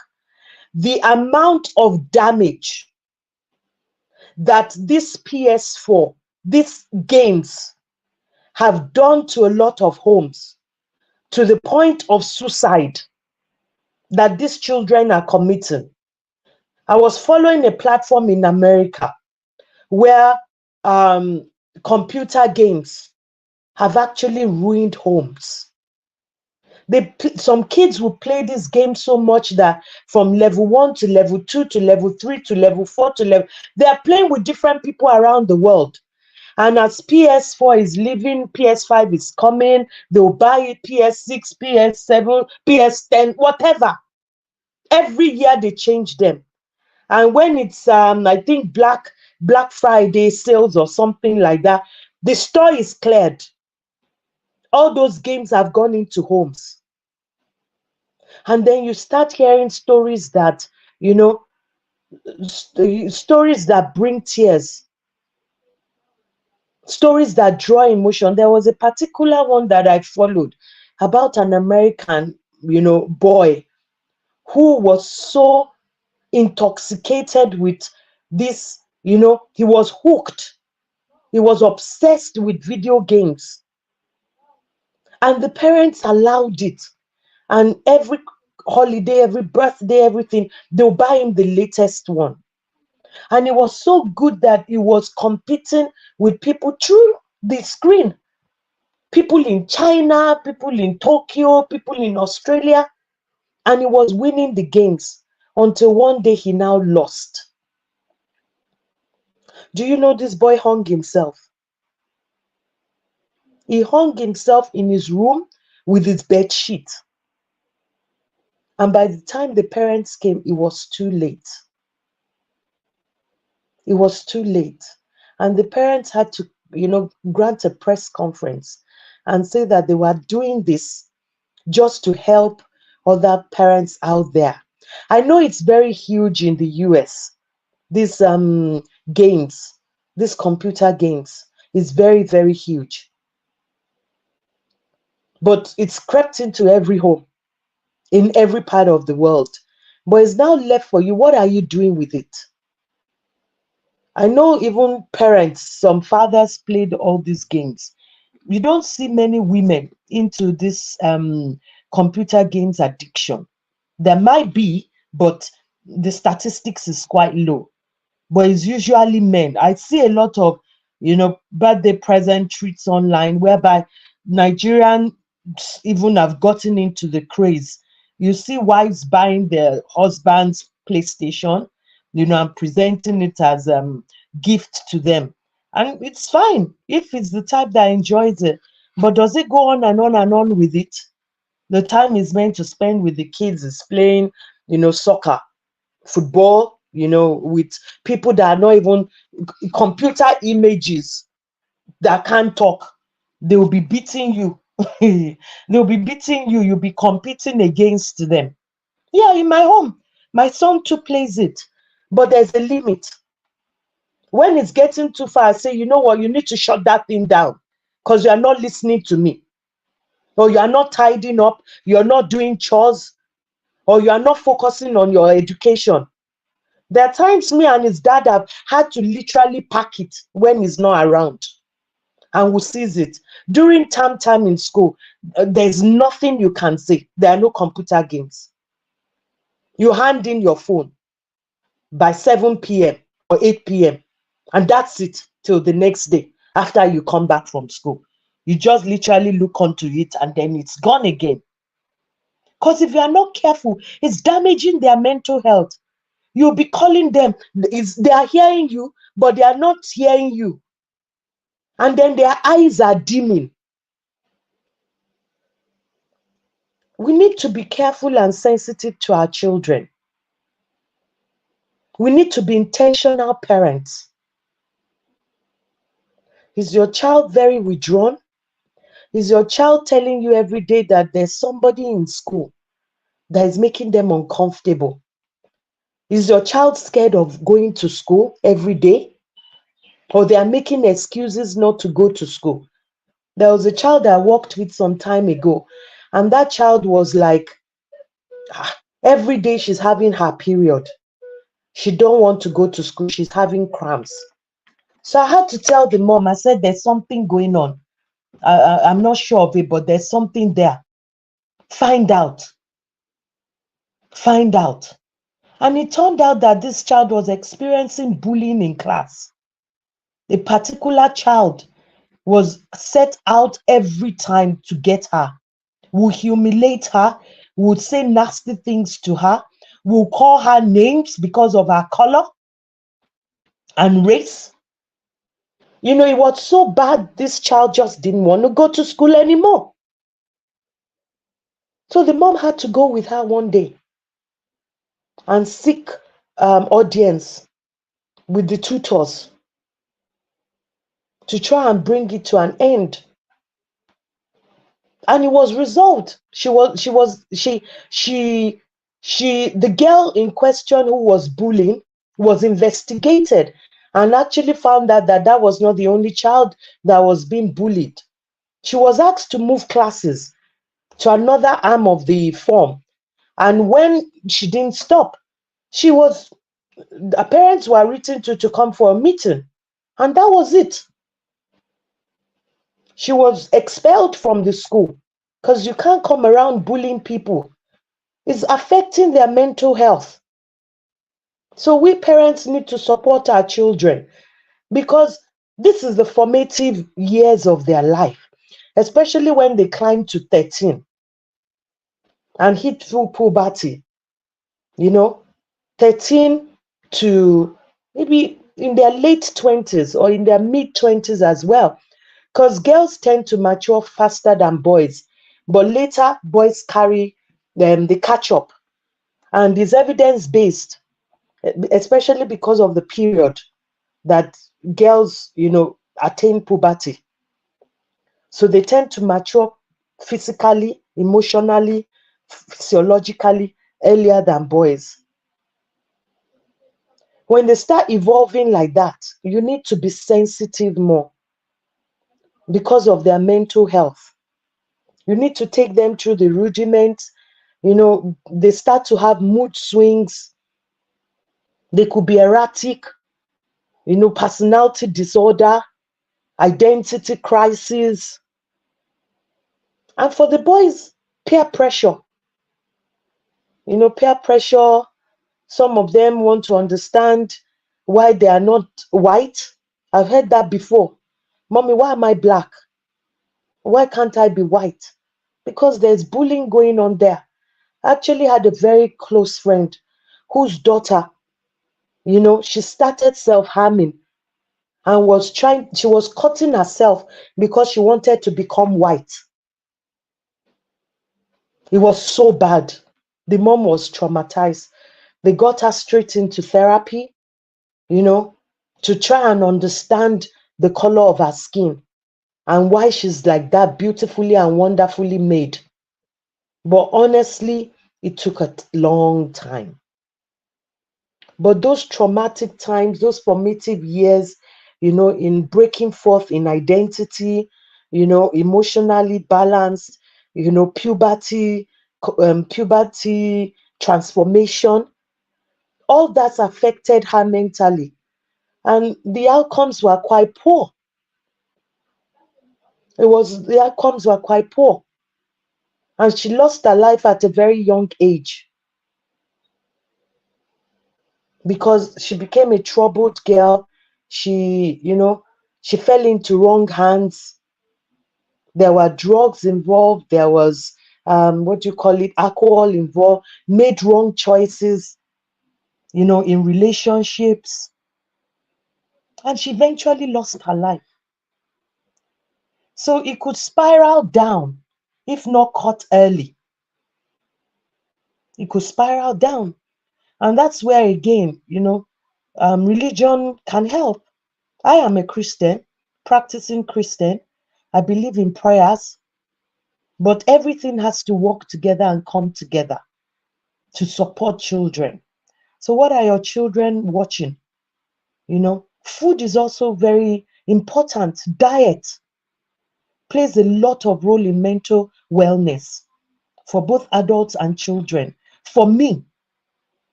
the amount of damage that this PS4, these games have done to a lot of homes, to the point of suicide that these children are committing. I was following a platform in America where computer games have actually ruined homes. Some kids will play this game so much that from level 1 to level 2 to level 3 to level 4 to level, they are playing with different people around the world. And as PS4 is leaving, PS5 is coming, they'll buy it, PS6, PS7, PS10, whatever. Every year they change them. And when it's I think Black Friday sales or something like that, the store is cleared. All those games have gone into homes. And then you start hearing stories that, stories that bring tears, stories that draw emotion. There was a particular one that I followed about an American, boy who was so intoxicated with this, he was hooked. He was obsessed with video games. And the parents allowed it. And every holiday, every birthday, everything, they'll buy him the latest one. And it was so good that he was competing with people through the screen. People in China, people in Tokyo, people in Australia. And he was winning the games until one day he now lost. Do you know this boy hung himself? He hung himself in his room with his bed sheet. And by the time the parents came, it was too late. It was too late. And the parents had to, grant a press conference and say that they were doing this just to help other parents out there. I know it's very huge in the US. These games, these computer games, is very, very huge. But it's crept into every home in every part of the world. But it's now left for you. What are you doing with it? I know even parents, some fathers played all these games. You don't see many women into this computer games addiction. There might be, but the statistics is quite low. But it's usually men. I see a lot of, birthday present treats online whereby Nigerians even have gotten into the craze. You see wives buying their husband's PlayStation, and presenting it as gift to them. And it's fine if it's the type that enjoys it. But does it go on and on and on with it? The time is meant to spend with the kids is playing, soccer, football, with people that are not even computer images that can't talk. They will be beating you. They'll be beating you. You'll be competing against them. Yeah, in my home, my son too plays it, but there's a limit. When it's getting too far, I say, you know what, you need to shut that thing down because you are not listening to me, or you are not tidying up, you're not doing chores, or you are not focusing on your education. There are times me and his dad have had to literally pack it when he's not around, and we seize it. During term time in school, there's nothing you can say. There are no computer games. You hand in your phone by 7 p.m. or 8 p.m. and that's it till the next day after you come back from school. You just literally look onto it and then it's gone again. Because if you are not careful, it's damaging their mental health. You'll be calling them, they are hearing you, but they are not hearing you. And then their eyes are dimming. We need to be careful and sensitive to our children. We need to be intentional parents. Is your child very withdrawn? Is your child telling you every day that there's somebody in school that is making them uncomfortable? Is your child scared of going to school every day? or they are making excuses not to go to school. There was a child I worked with some time ago, and that child was like, every day she's having her period. She don't want to go to school. She's having cramps. So I had to tell the mom, I said, there's something going on. I'm not sure of it, but there's something there. Find out. Find out. And it turned out that this child was experiencing bullying in class. A particular child was set out every time to get her, would humiliate her, would say nasty things to her, will call her names because of her color and race. You know, it was so bad, this child just didn't want to go to school anymore. So the mom had to go with her one day and seek audience with the tutors to try and bring it to an end. And it was resolved. The girl in question who was bullying was investigated and actually found out that that was not the only child that was being bullied. She was asked to move classes to another arm of the form. And when she didn't stop, the parents were written to come for a meeting. And that was it. She was expelled from the school because you can't come around bullying people. It's affecting their mental health. So we parents need to support our children because this is the formative years of their life, especially when they climb to 13 and hit through puberty. 13 to maybe in their late 20s or in their mid 20s as well, because girls tend to mature faster than boys, but later boys carry them, they catch up, and it's evidence based, especially because of the period that girls attain puberty. So they tend to mature physically, emotionally, physiologically earlier than boys. When they start evolving like that, you need to be sensitive more because of their mental health. You need to take them through the rudiments. They start to have mood swings. They could be erratic, personality disorder, identity crisis. And for the boys, peer pressure. Peer pressure. Some of them want to understand why they are not white. I've heard that before. Mommy, why am I black? Why can't I be white? Because there's bullying going on there. I actually had a very close friend whose daughter, she started self-harming and she was cutting herself because she wanted to become white. It was so bad. The mom was traumatized. They got her straight into therapy, to try and understand the color of her skin and why she's like that, beautifully and wonderfully made. But honestly, it took a long time. But those traumatic times, those formative years, in breaking forth in identity, emotionally balanced, puberty transformation, all that's affected her mentally. And the outcomes were quite poor. The outcomes were quite poor. And she lost her life at a very young age because she became a troubled girl. She fell into wrong hands. There were drugs involved. There was, alcohol involved, made wrong choices, in relationships. And she eventually lost her life. So it could spiral down if not caught early. It could spiral down. And that's where, again, religion can help. I am a Christian, practicing Christian. I believe in prayers, but everything has to work together and come together to support children. So what are your children watching? Food is also very important. Diet plays a lot of role in mental wellness for both adults and children. For me,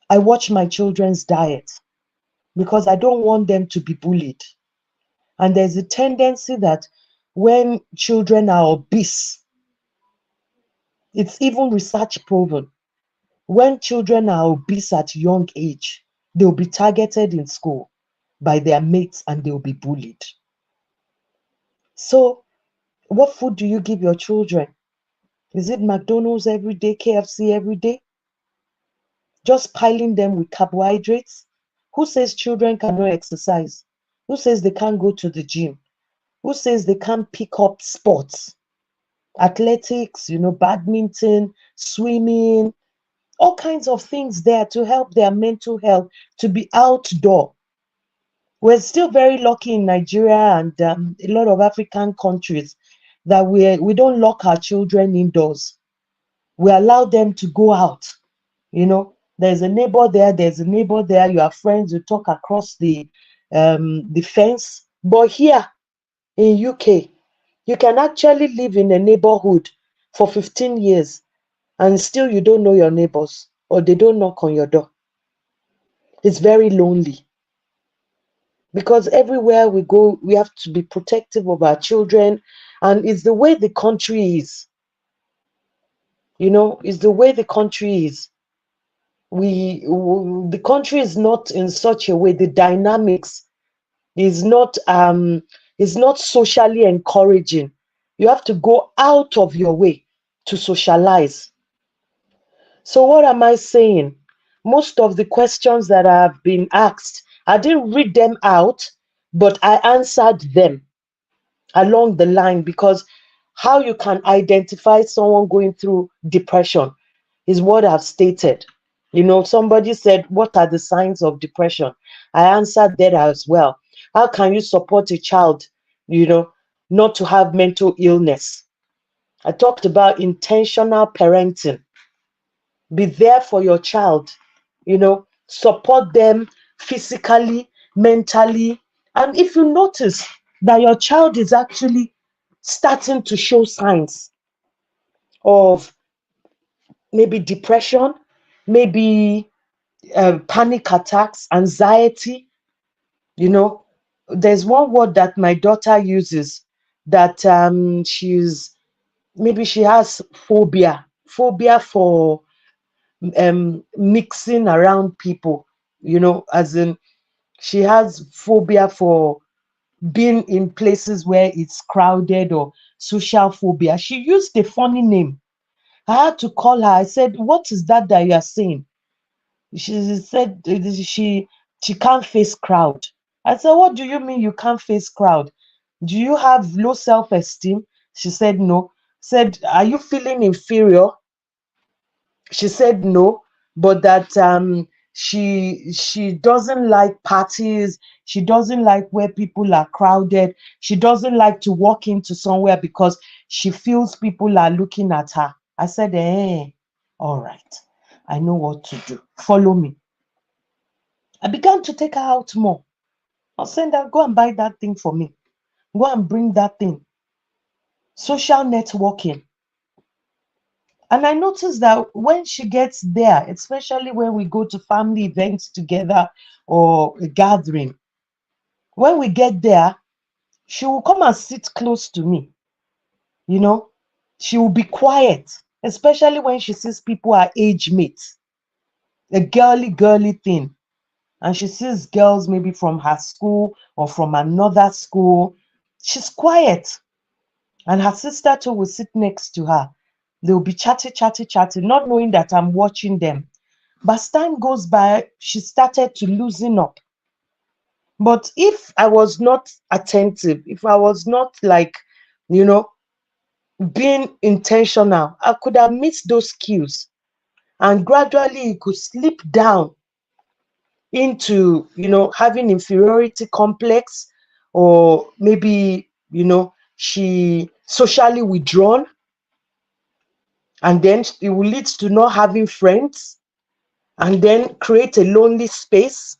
I watch my children's diet because I don't want them to be bullied. And there's a tendency that when children are obese, it's even research proven, when children are obese at young age, they'll be targeted in school by their mates and they'll be bullied. So, what food do you give your children? Is it McDonald's every day, KFC every day? Just piling them with carbohydrates? Who says children cannot exercise? Who says they can't go to the gym? Who says they can't pick up sports? Athletics, badminton, swimming, all kinds of things there to help their mental health, to be outdoor. We're still very lucky in Nigeria and a lot of African countries that we don't lock our children indoors. We allow them to go out. There's a neighbor there, you are friends, you talk across the fence. But here in UK, you can actually live in a neighborhood for 15 years and still you don't know your neighbors or they don't knock on your door. It's very lonely because everywhere we go, we have to be protective of our children, and it's the way the country is. It's the way the country is. The country is not in such a way, the dynamics is not socially encouraging. You have to go out of your way to socialize. So what am I saying? Most of the questions that have been asked, I didn't read them out, but I answered them along the line, because how you can identify someone going through depression is what I've stated. Somebody said, what are the signs of depression? I answered that as well. How can you support a child, not to have mental illness? I talked about intentional parenting. Be there for your child, support them physically, mentally. And if you notice that your child is actually starting to show signs of maybe depression, maybe panic attacks, anxiety, there's one word that my daughter uses, that she has phobia for mixing around people, as in she has phobia for being in places where it's crowded, or social phobia. She used a funny name. I had to call her. I said, what is that you are saying? She said she can't face crowd. I said, what do you mean you can't face crowd? Do you have low self-esteem? She said no. Said, are you feeling inferior? She said no, but that she doesn't like parties. She doesn't like where people are crowded. She doesn't like to walk into somewhere because she feels people are looking at her. I said, all right, I know what to do. Follow me. I began to take her out more. I said, go and buy that thing for me. Go and bring that thing. Social networking. And I noticed that when she gets there, especially when we go to family events together or a gathering, when we get there, she will come and sit close to me. She will be quiet, especially when she sees people are age mates. A girly thing. And she sees girls maybe from her school or from another school. She's quiet. And her sister too will sit next to her. They'll be chatting, not knowing that I'm watching them. But as time goes by, she started to loosen up. But if I was not attentive, if I was not being intentional, I could have missed those cues. And gradually it could slip down into, having inferiority complex, or maybe, she socially withdrawn. And then it will lead to not having friends, and then create a lonely space.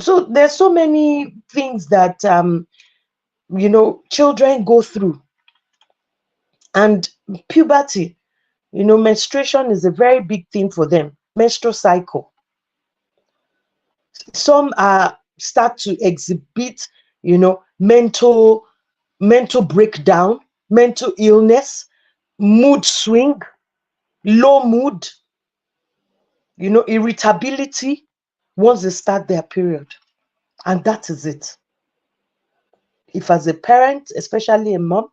So there's so many things that children go through, and puberty, menstruation is a very big thing for them. Menstrual cycle. Some start to exhibit, mental breakdown, mental illness, mood swing, low mood, irritability once they start their period. And that is it. If as a parent, especially a mom,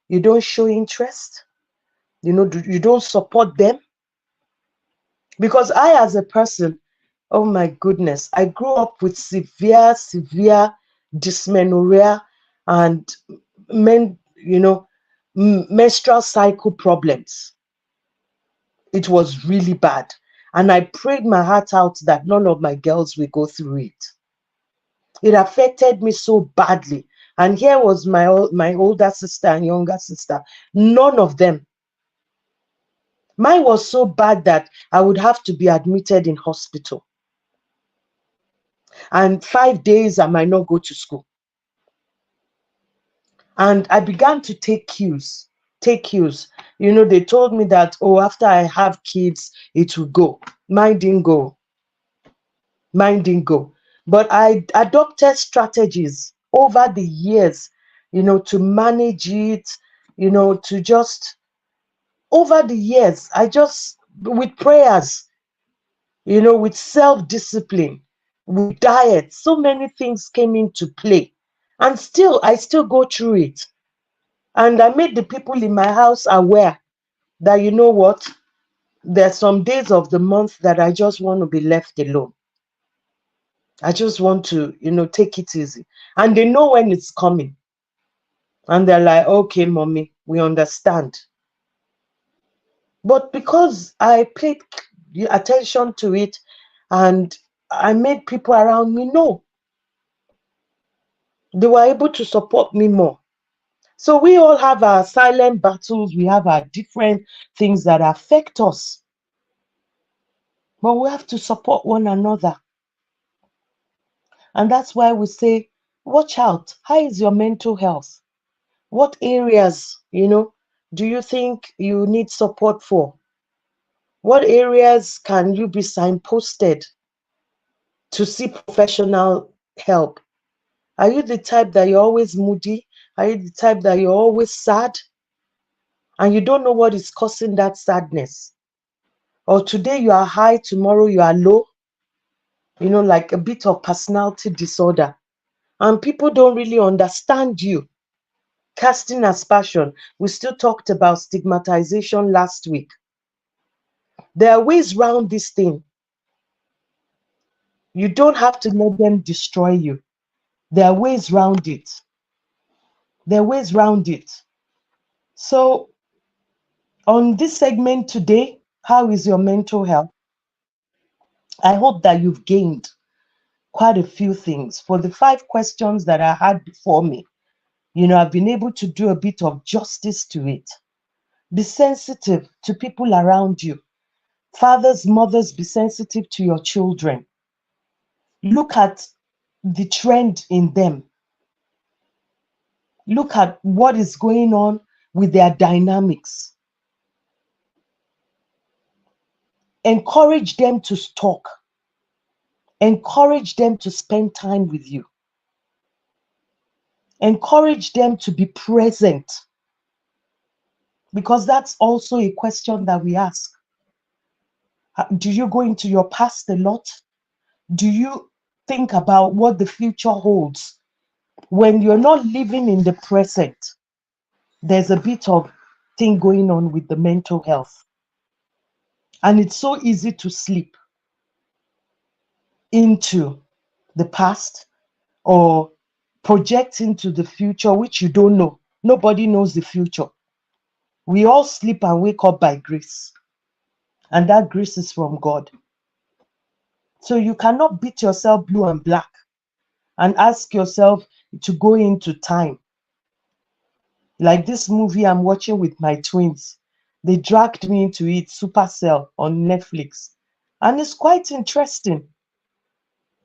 you don't show interest, you don't support them. Because I, as a person, oh my goodness, I grew up with severe dysmenorrhea and menstrual cycle problems. It was really bad. And I prayed my heart out that none of my girls will go through it. It affected me so badly. And here was my older sister and younger sister. None of them. Mine was so bad that I would have to be admitted in hospital. And 5 days I might not go to school. And I began to take cues. They told me that, oh, after I have kids, it will go. Mine didn't go. But I adopted strategies over the years, to manage it, to just, over the years, with prayers, with self-discipline, with diet, so many things came into play. And I still go through it. And I made the people in my house aware that, you know what, there's some days of the month that I just want to be left alone. I just want to, take it easy. And they know when it's coming. And they're like, okay, mommy, we understand. But because I paid attention to it and I made people around me know, they were able to support me more. So we all have our silent battles. We have our different things that affect us. But we have to support one another. And that's why we say, watch out. How is your mental health? What areas, do you think you need support for? What areas can you be signposted to see professional help? Are you the type that you're always moody? Are you the type that you're always sad? And you don't know what is causing that sadness? Or today you are high, tomorrow you are low? Like a bit of personality disorder. And people don't really understand you. Casting aspersion. We still talked about stigmatization last week. There are ways around this thing. You don't have to let them destroy you. There are ways around it. So on this segment today, how is your mental health? I hope that you've gained quite a few things. For the 5 questions that I had before me, I've been able to do a bit of justice to it. Be sensitive to people around you. Fathers, mothers, be sensitive to your children. Look at the trend in them. Look at what is going on with their dynamics. Encourage them to talk. Encourage them to spend time with you. Encourage them to be present. Because that's also a question that we ask. Do you go into your past a lot? Do you think about what the future holds? When you're not living in the present, there's a bit of thing going on with the mental health. And it's so easy to slip into the past or project into the future, which you don't know. Nobody knows the future. We all sleep and wake up by grace. And that grace is from God. So you cannot beat yourself blue and black and ask yourself to go into time. Like this movie I'm watching with my twins. They dragged me into it, Supercell on Netflix. And it's quite interesting.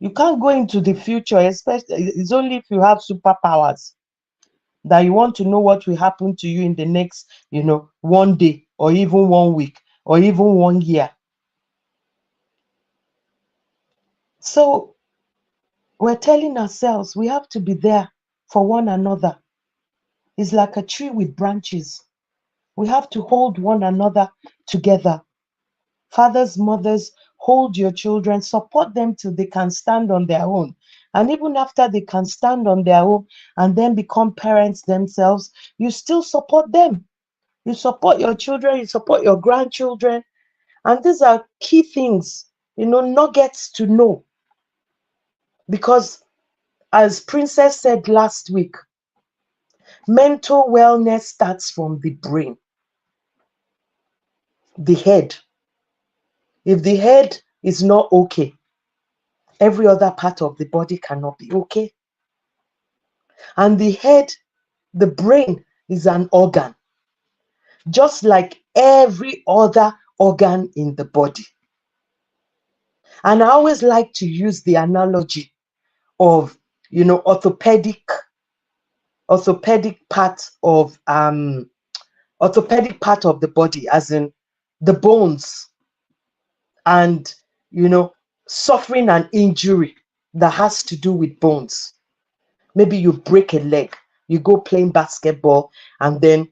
You can't go into the future, especially it's only if you have superpowers that you want to know what will happen to you in the next, 1 day or even 1 week or even 1 year. So we're telling ourselves we have to be there for one another. It's like a tree with branches. We have to hold one another together. Fathers, mothers, hold your children, support them till they can stand on their own. And even after they can stand on their own and then become parents themselves, you still support them. You support your children, you support your grandchildren. And these are key things, nuggets to know. Because as Princess said last week, mental wellness starts from the brain, the head. If the head is not okay, every other part of the body cannot be okay. And the head, the brain, is an organ, just like every other organ in the body. And I always like to use the analogy of, orthopedic part of orthopedic part of the body, as in the bones, and suffering an injury that has to do with bones. Maybe you break a leg, you go playing basketball, and then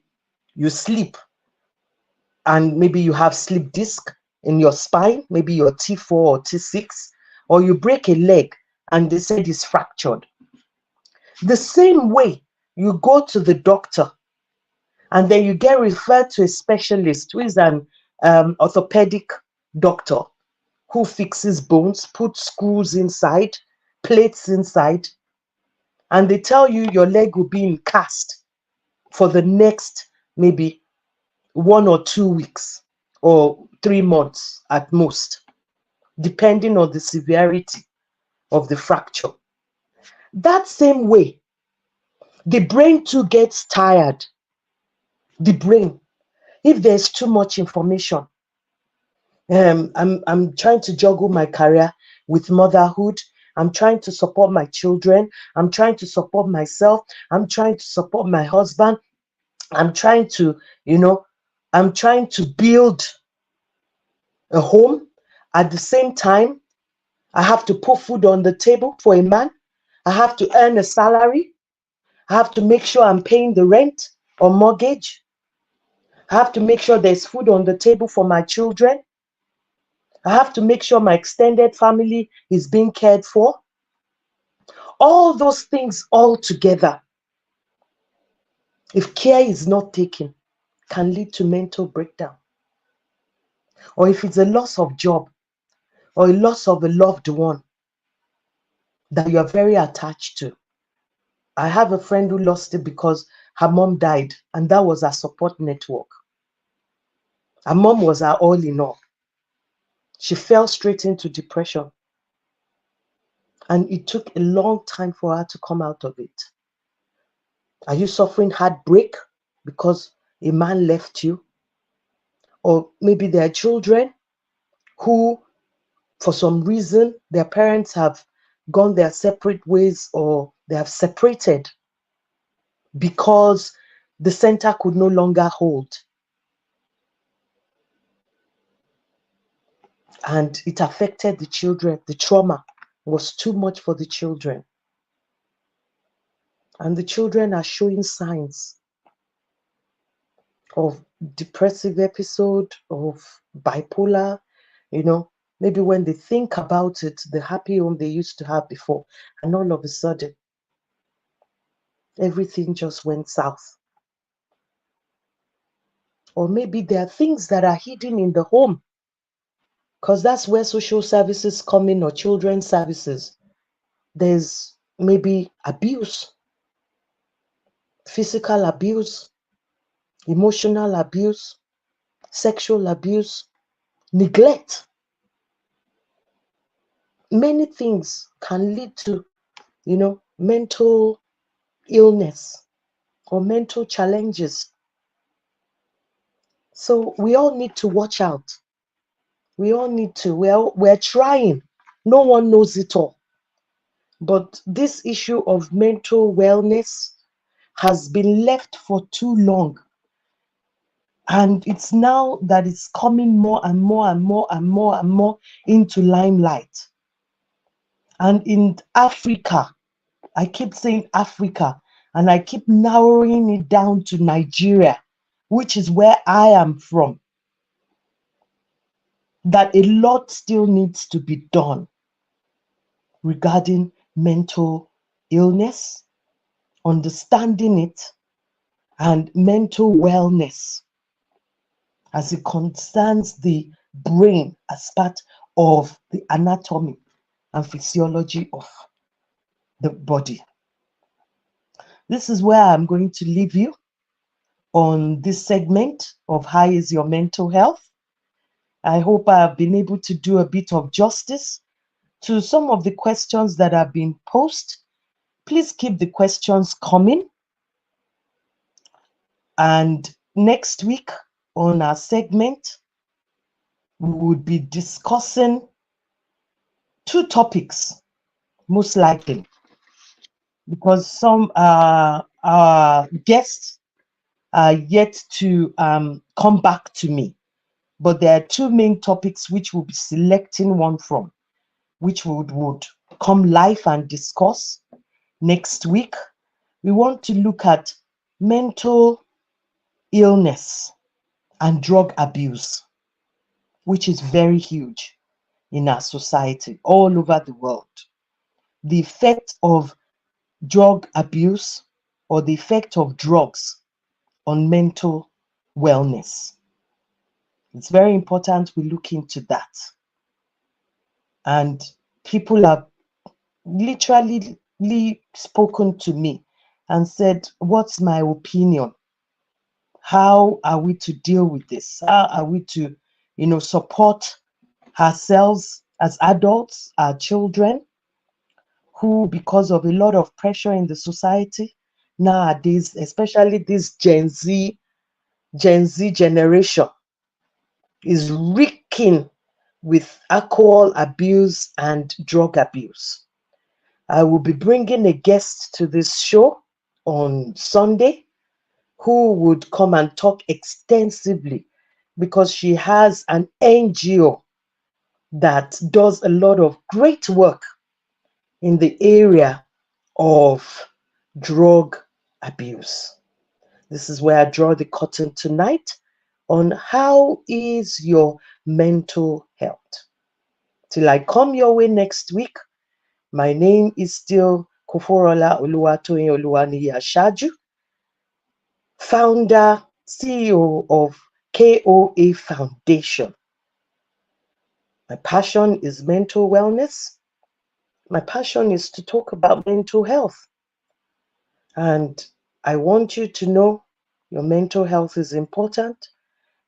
you sleep, and maybe you have sleep disc in your spine, maybe your T4 or T6, or you break a leg and they said it's fractured. The same way, you go to the doctor and then you get referred to a specialist who is an orthopedic doctor who fixes bones, puts screws inside, plates inside, and they tell you your leg will be in cast for the next maybe 1 or 2 weeks or 3 months at most, depending on the severity of the fracture. That same way, the brain too gets tired. The brain, if there's too much information, I'm trying to juggle my career with motherhood. I'm trying to support my children. I'm trying to support myself. I'm trying to support my husband. I'm trying to, build a home. At the same time, I have to put food on the table for a man. I have to earn a salary. I have to make sure I'm paying the rent or mortgage. I have to make sure there's food on the table for my children. I have to make sure my extended family is being cared for. All those things all together, if care is not taken, can lead to mental breakdown. Or if it's a loss of job or a loss of a loved one that you are very attached to. I have a friend who lost it because her mom died, and that was her support network. Her mom was her all in all. She fell straight into depression, and it took a long time for her to come out of it. Are you suffering heartbreak because a man left you? Or maybe there are children who, for some reason, their parents have gone their separate ways, or they have separated because the center could no longer hold. And it affected the children. The trauma was too much for the children. And the children are showing signs of depressive episode, of bipolar, maybe when they think about it, the happy home they used to have before, and all of a sudden, everything just went south. Or maybe there are things that are hidden in the home, because that's where social services come in, or children's services. There's maybe abuse, physical abuse, emotional abuse, sexual abuse, neglect. Many things can lead to, mental illness or mental challenges. So we all need to watch out. We all need to. We're trying. No one knows it all. But this issue of mental wellness has been left for too long. And it's now that it's coming more and more and more and more and more into limelight. And in Africa, I keep saying Africa, and I keep narrowing it down to Nigeria, which is where I am from, that a lot still needs to be done regarding mental illness, understanding it, and mental wellness as it concerns the brain as part of the anatomy and physiology of the body. This is where I'm going to leave you on this segment of How is Your Mental Health? I hope I have been able to do a bit of justice to some of the questions that have been posed. Please keep the questions coming. And next week on our segment, we would be discussing two topics, most likely, because some our guests are yet to come back to me. But there are two main topics which we'll be selecting one from, which we would come live and discuss next week. We want to look at mental illness and drug abuse, which is very huge in our society all over the world. The effect of drug abuse or the effect of drugs on mental wellness. It's very important we look into that. And people have literally spoken to me and said, what's my opinion? How are we to deal with this? How are we to, support ourselves as adults, our children, who, because of a lot of pressure in the society nowadays, especially this Gen Z generation, is reeking with alcohol abuse and drug abuse. I will be bringing a guest to this show on Sunday who would come and talk extensively, because she has an NGO that does a lot of great work in the area of drug abuse. This is where I draw the curtain tonight on how is your mental health. Till I come your way next week, my name is still Toyin Oluwaniyi-Asaaju, founder, CEO of KOA Foundation. My passion is mental wellness. My passion is to talk about mental health. And I want you to know your mental health is important.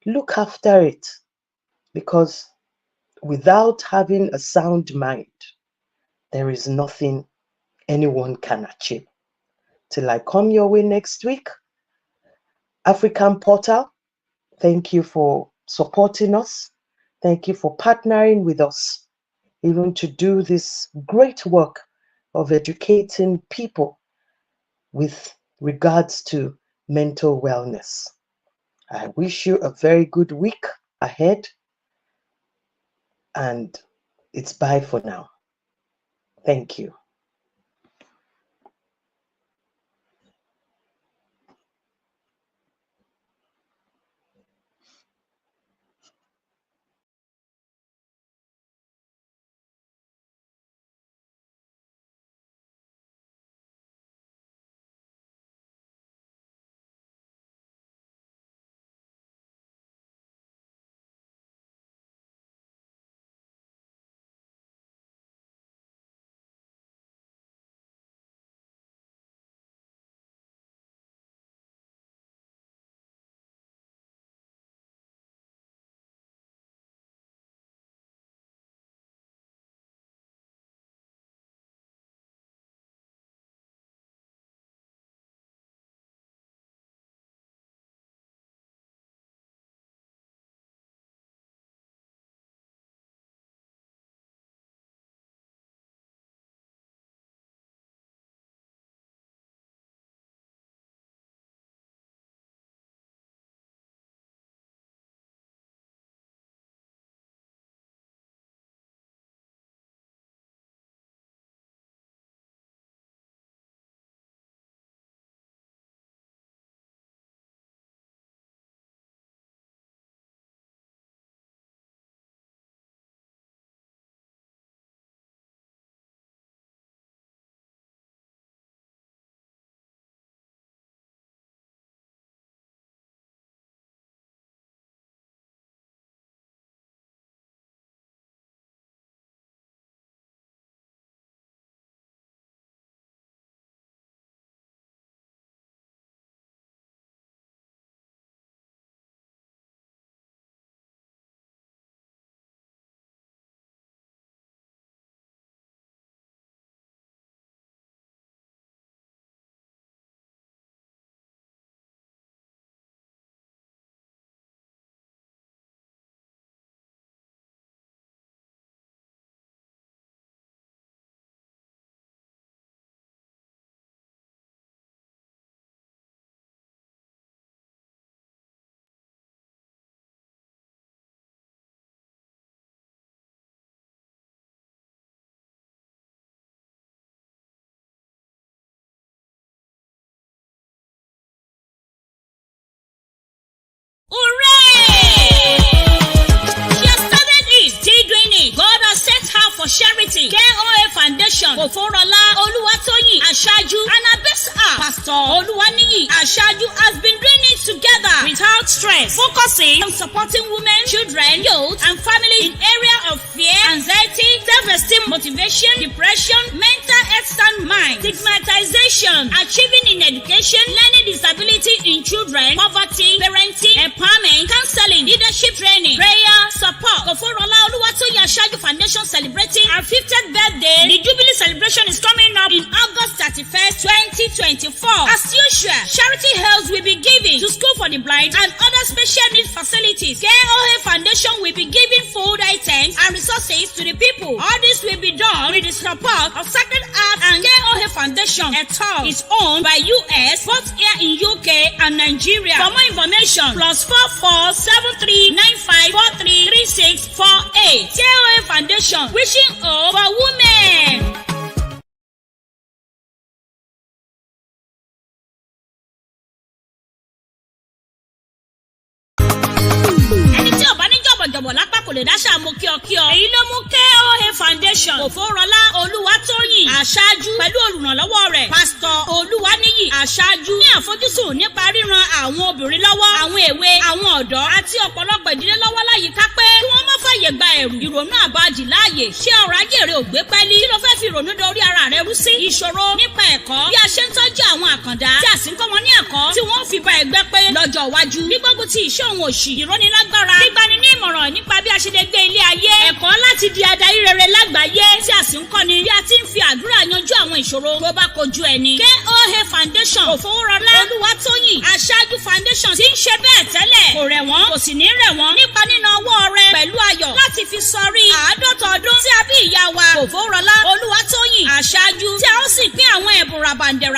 Look after it, because without having a sound mind, there is nothing anyone can achieve. Till I come your way next week, African Portal, thank you for supporting us. Thank you for partnering with us, even to do this great work of educating people with regards to mental wellness. I wish you a very good week ahead, and it's bye for now. Thank you. Foundation Òfóróọlá Oluwatoyin-Asaaju Pastor Oluwaniyi-Asaaju has been doing it together without stress, focusing on supporting women, children, youth, and families in area of fear, anxiety, self-esteem, motivation, depression, mental health and mind, stigmatization, achieving in education, learning disability in children, poverty, parenting, empowerment, counseling, leadership training, prayer, support. Òfóróọlá Oluwatoyin-Asaaju Foundation celebrating our 50th birthday. The Jubilee celebration is coming up in August 31st, 2024. As usual, charity helps will be given to School for the Blind and other special needs facilities. KOA Foundation will be giving food items and resources to the people. All this will be done with the support of Sacred Heart and KOA Foundation. INT'L is owned by US, both here in UK and Nigeria. For more information, +447395433648. KOA Foundation, wishing hope for women. Jọ̀bọ̀ lápá kò lè dáṣà mú kíọkíọ. Èyí ló mú KOA Foundation Òfóróọlá Oluwatoyin-Asaaju pẹ̀lú olùrànlọ́wọ́ rẹ̀ Pastor Oluwaniyi-Asaaju ní àfojúsùn nípa ríran àwọn obìnrin lọ́wọ́, àwọn èwe, àwọn ọ̀dọ́ àti ọ̀pọ̀lọpọ̀ ìdílé lọ́wọ́ láyìíká pé kí wọ́n má fàyè gba ẹ̀rù, ìrònú àbájì láàyè. Ṣé ọrọ̀ ajé rẹ ò gbé pẹ́lí? Kí ló fẹ́ fi ìrònú dorí ara rẹ rú sí? Ìṣòro nípa ẹ̀kọ́, bí a ṣe ń tọ́jú àwọn àkàndá tí a sì ń kọ́ wọn ní ẹ̀kọ́ tí wọ́n fi ba ẹgbẹ́ pé lọ́jọ́ iwájú. Gbígbógun ti ìṣẹ́ òun òṣì, ìrónilágbára, gbígbani ní ìmọ̀ràn nípa bí a ṣe lè gbé ilé ayé, ẹ̀kọ́ láti di adarí rere lágbàáyé tí a sì ń kọ́ni bí a ti ń fi àdúrà yanjú àwọn ìṣòro tó bá kojú ẹni. KOA Foundation Òfóróọlá Oluwatoyin-Asaaju Foundation ti ń ṣe bẹ́ẹ̀ tẹ́lẹ̀, kò rẹ̀ wọ́n kò sì ní rẹ̀ wọ́n nípa nínú ọwọ́ rẹ̀ pẹ̀lú ayọ̀ láti fi sọrí 50 ọdún tí a bí ìyá wa Òfóróọlá Oluwatoyin-Asaaju, tí a ó sì pín àwọn ẹ̀bùn rabandẹ̀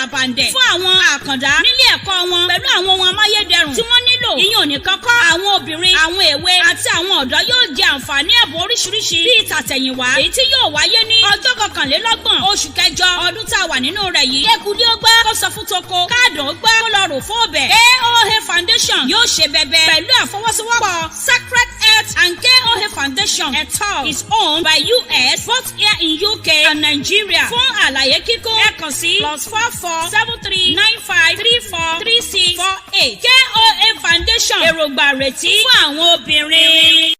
fún àwọn àkàndá nílé ẹ̀kọ́ wọn pẹ̀lú àwọn ohun amáyédẹrùn tí wọ́n nílò. Ìyẹn nìkan kọ́, àwọn obìnrin, àwọn èwe àti àwọn ọ̀dọ́ yóò jẹ àǹfààní ẹ̀bùn oríṣiríṣi bíi tàtẹ̀yìnwá, èyí tí yóò wáyé ní ọjọ́ 21 oṣù kẹjọ ọdún tá a wà nínú rẹ̀ yìí. Ekudi ó gbọ́ kó sọ fún toko, káàdùn ó gbọ́ kó lọ rò fún ọbẹ̀. KOA Foundation yóò ṣe bẹbẹ pẹ̀lú àfọwọ́sowọ́pọ̀ Sacred Heart and KOA Foundation. INT'L is owned by US, both here in UK and Nigeria. Fún àlàyé kíkún, ẹ kàn sí +447395343648. KOA Foundation, èròǹgbà retí fún àwọn obìnrin.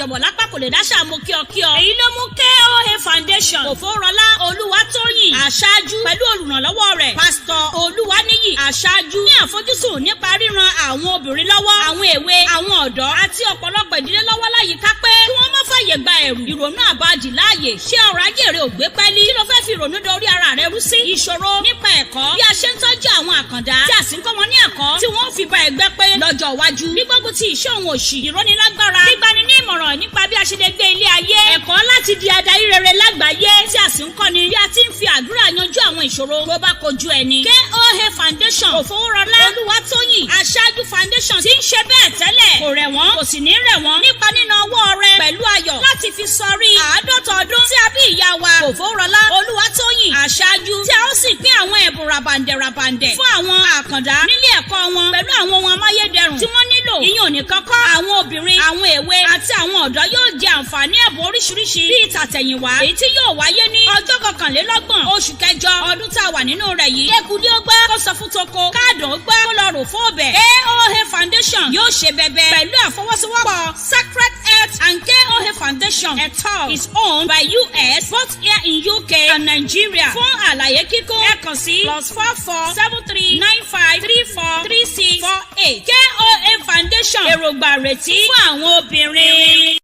àjọ̀bọ̀ lápá kò lè dáṣà mú kíọkíọ. èyí ló mú KOA Foundation Òfórọlá Olúwatóyìn-Asaaju pẹ̀lú olùrànlọ́wọ́ rẹ̀ Pásítọ̀ Oluwaniyi-Asaaju ní àfojúsùn nípa ríran àwọn obìnrin lọ́wọ́, àwọn èwe, àwọn ọ̀dọ́ àti ọ̀pọ̀lọpọ̀ ìdílé lọ́wọ́ láyìíká pé kí wọ́n má fàyè gba ẹ̀rù, ìrònú àbájì láàyè. ṣé ọrọ̀ ajé rẹ ò gbé pẹ́lí? kí ló fẹ́ fi ìrònú dorí ara rẹ rú sí? ìṣòro nípa ẹ̀kọ́, bí a ṣe ń tọ́jú àwọn àkàndá tí a sì ń kọ́ wọn ní ẹ̀kọ́ tí wọ́n fi bá ẹgbẹ́ pé lọ́jọ́ iwájú. gbígbógun ti ìṣẹ́ òun òṣì, ìrónilágbára, gbígbani ní ìmọ̀ràn nípa bí a ṣe lè gbé ilé ayé, ẹ̀kọ́ láti di adarí rere lágbàáyé tí a sì ń kọ́ni bí a ti ń fi àdúrà yanjú àwọn ìṣòro tó bá kojú ẹni. KOA Foundation Òfórọlá Olúwatóyìn-Asaaju Foundation ti ń ṣe bẹ́ẹ̀ tẹ́lẹ̀, kò rẹ̀ wọ́n kò sì ní rẹ̀ wọ́n nípa níná ọwọ́ rẹ̀ pẹ̀lú ayọ̀ láti fi sọrí 50 ọdún tí a bí ìyá wa Òfórọlá Olúwatóyìn-Asaaju, tí a ó sì pín àwọn ẹ̀bùn rabandẹ̀ fún àwọn àkàndá nílé ẹ̀kọ́ wọn pẹ̀lú àwọn ohun amáyédẹrùn tí wọ́n nílò. ìyẹn ò ní kọ́kọ́, àwọn obìnrin, àwọn èwe àti àwọn ọ̀dọ́ yóò jẹ àǹfààní ẹ̀bùn oríṣiríṣi bíi tàtẹ̀yìnwá, èyí tí yóò wáyé ní ọjọ́ 21 oṣù kẹjọ ọdún tá a wà nínú rẹ̀ yìí. ekudi ó gbọ́ kó sọ fún toko, káàdùn ó gbọ́ kó lọ rò fún ọbẹ̀. KOA Foundation yóò ṣe bẹbẹ pẹ̀lú àfọwọ́sowọ́pọ̀ Sacred Heart and KOA Foundation INT'L is owned by US, both here in UK and Nigeria. fún àlàyé kíkún ẹ kàn sí +44 73 95 34 36 48. KOA Foundation èròǹgbà retí fún àwọn obìnrin.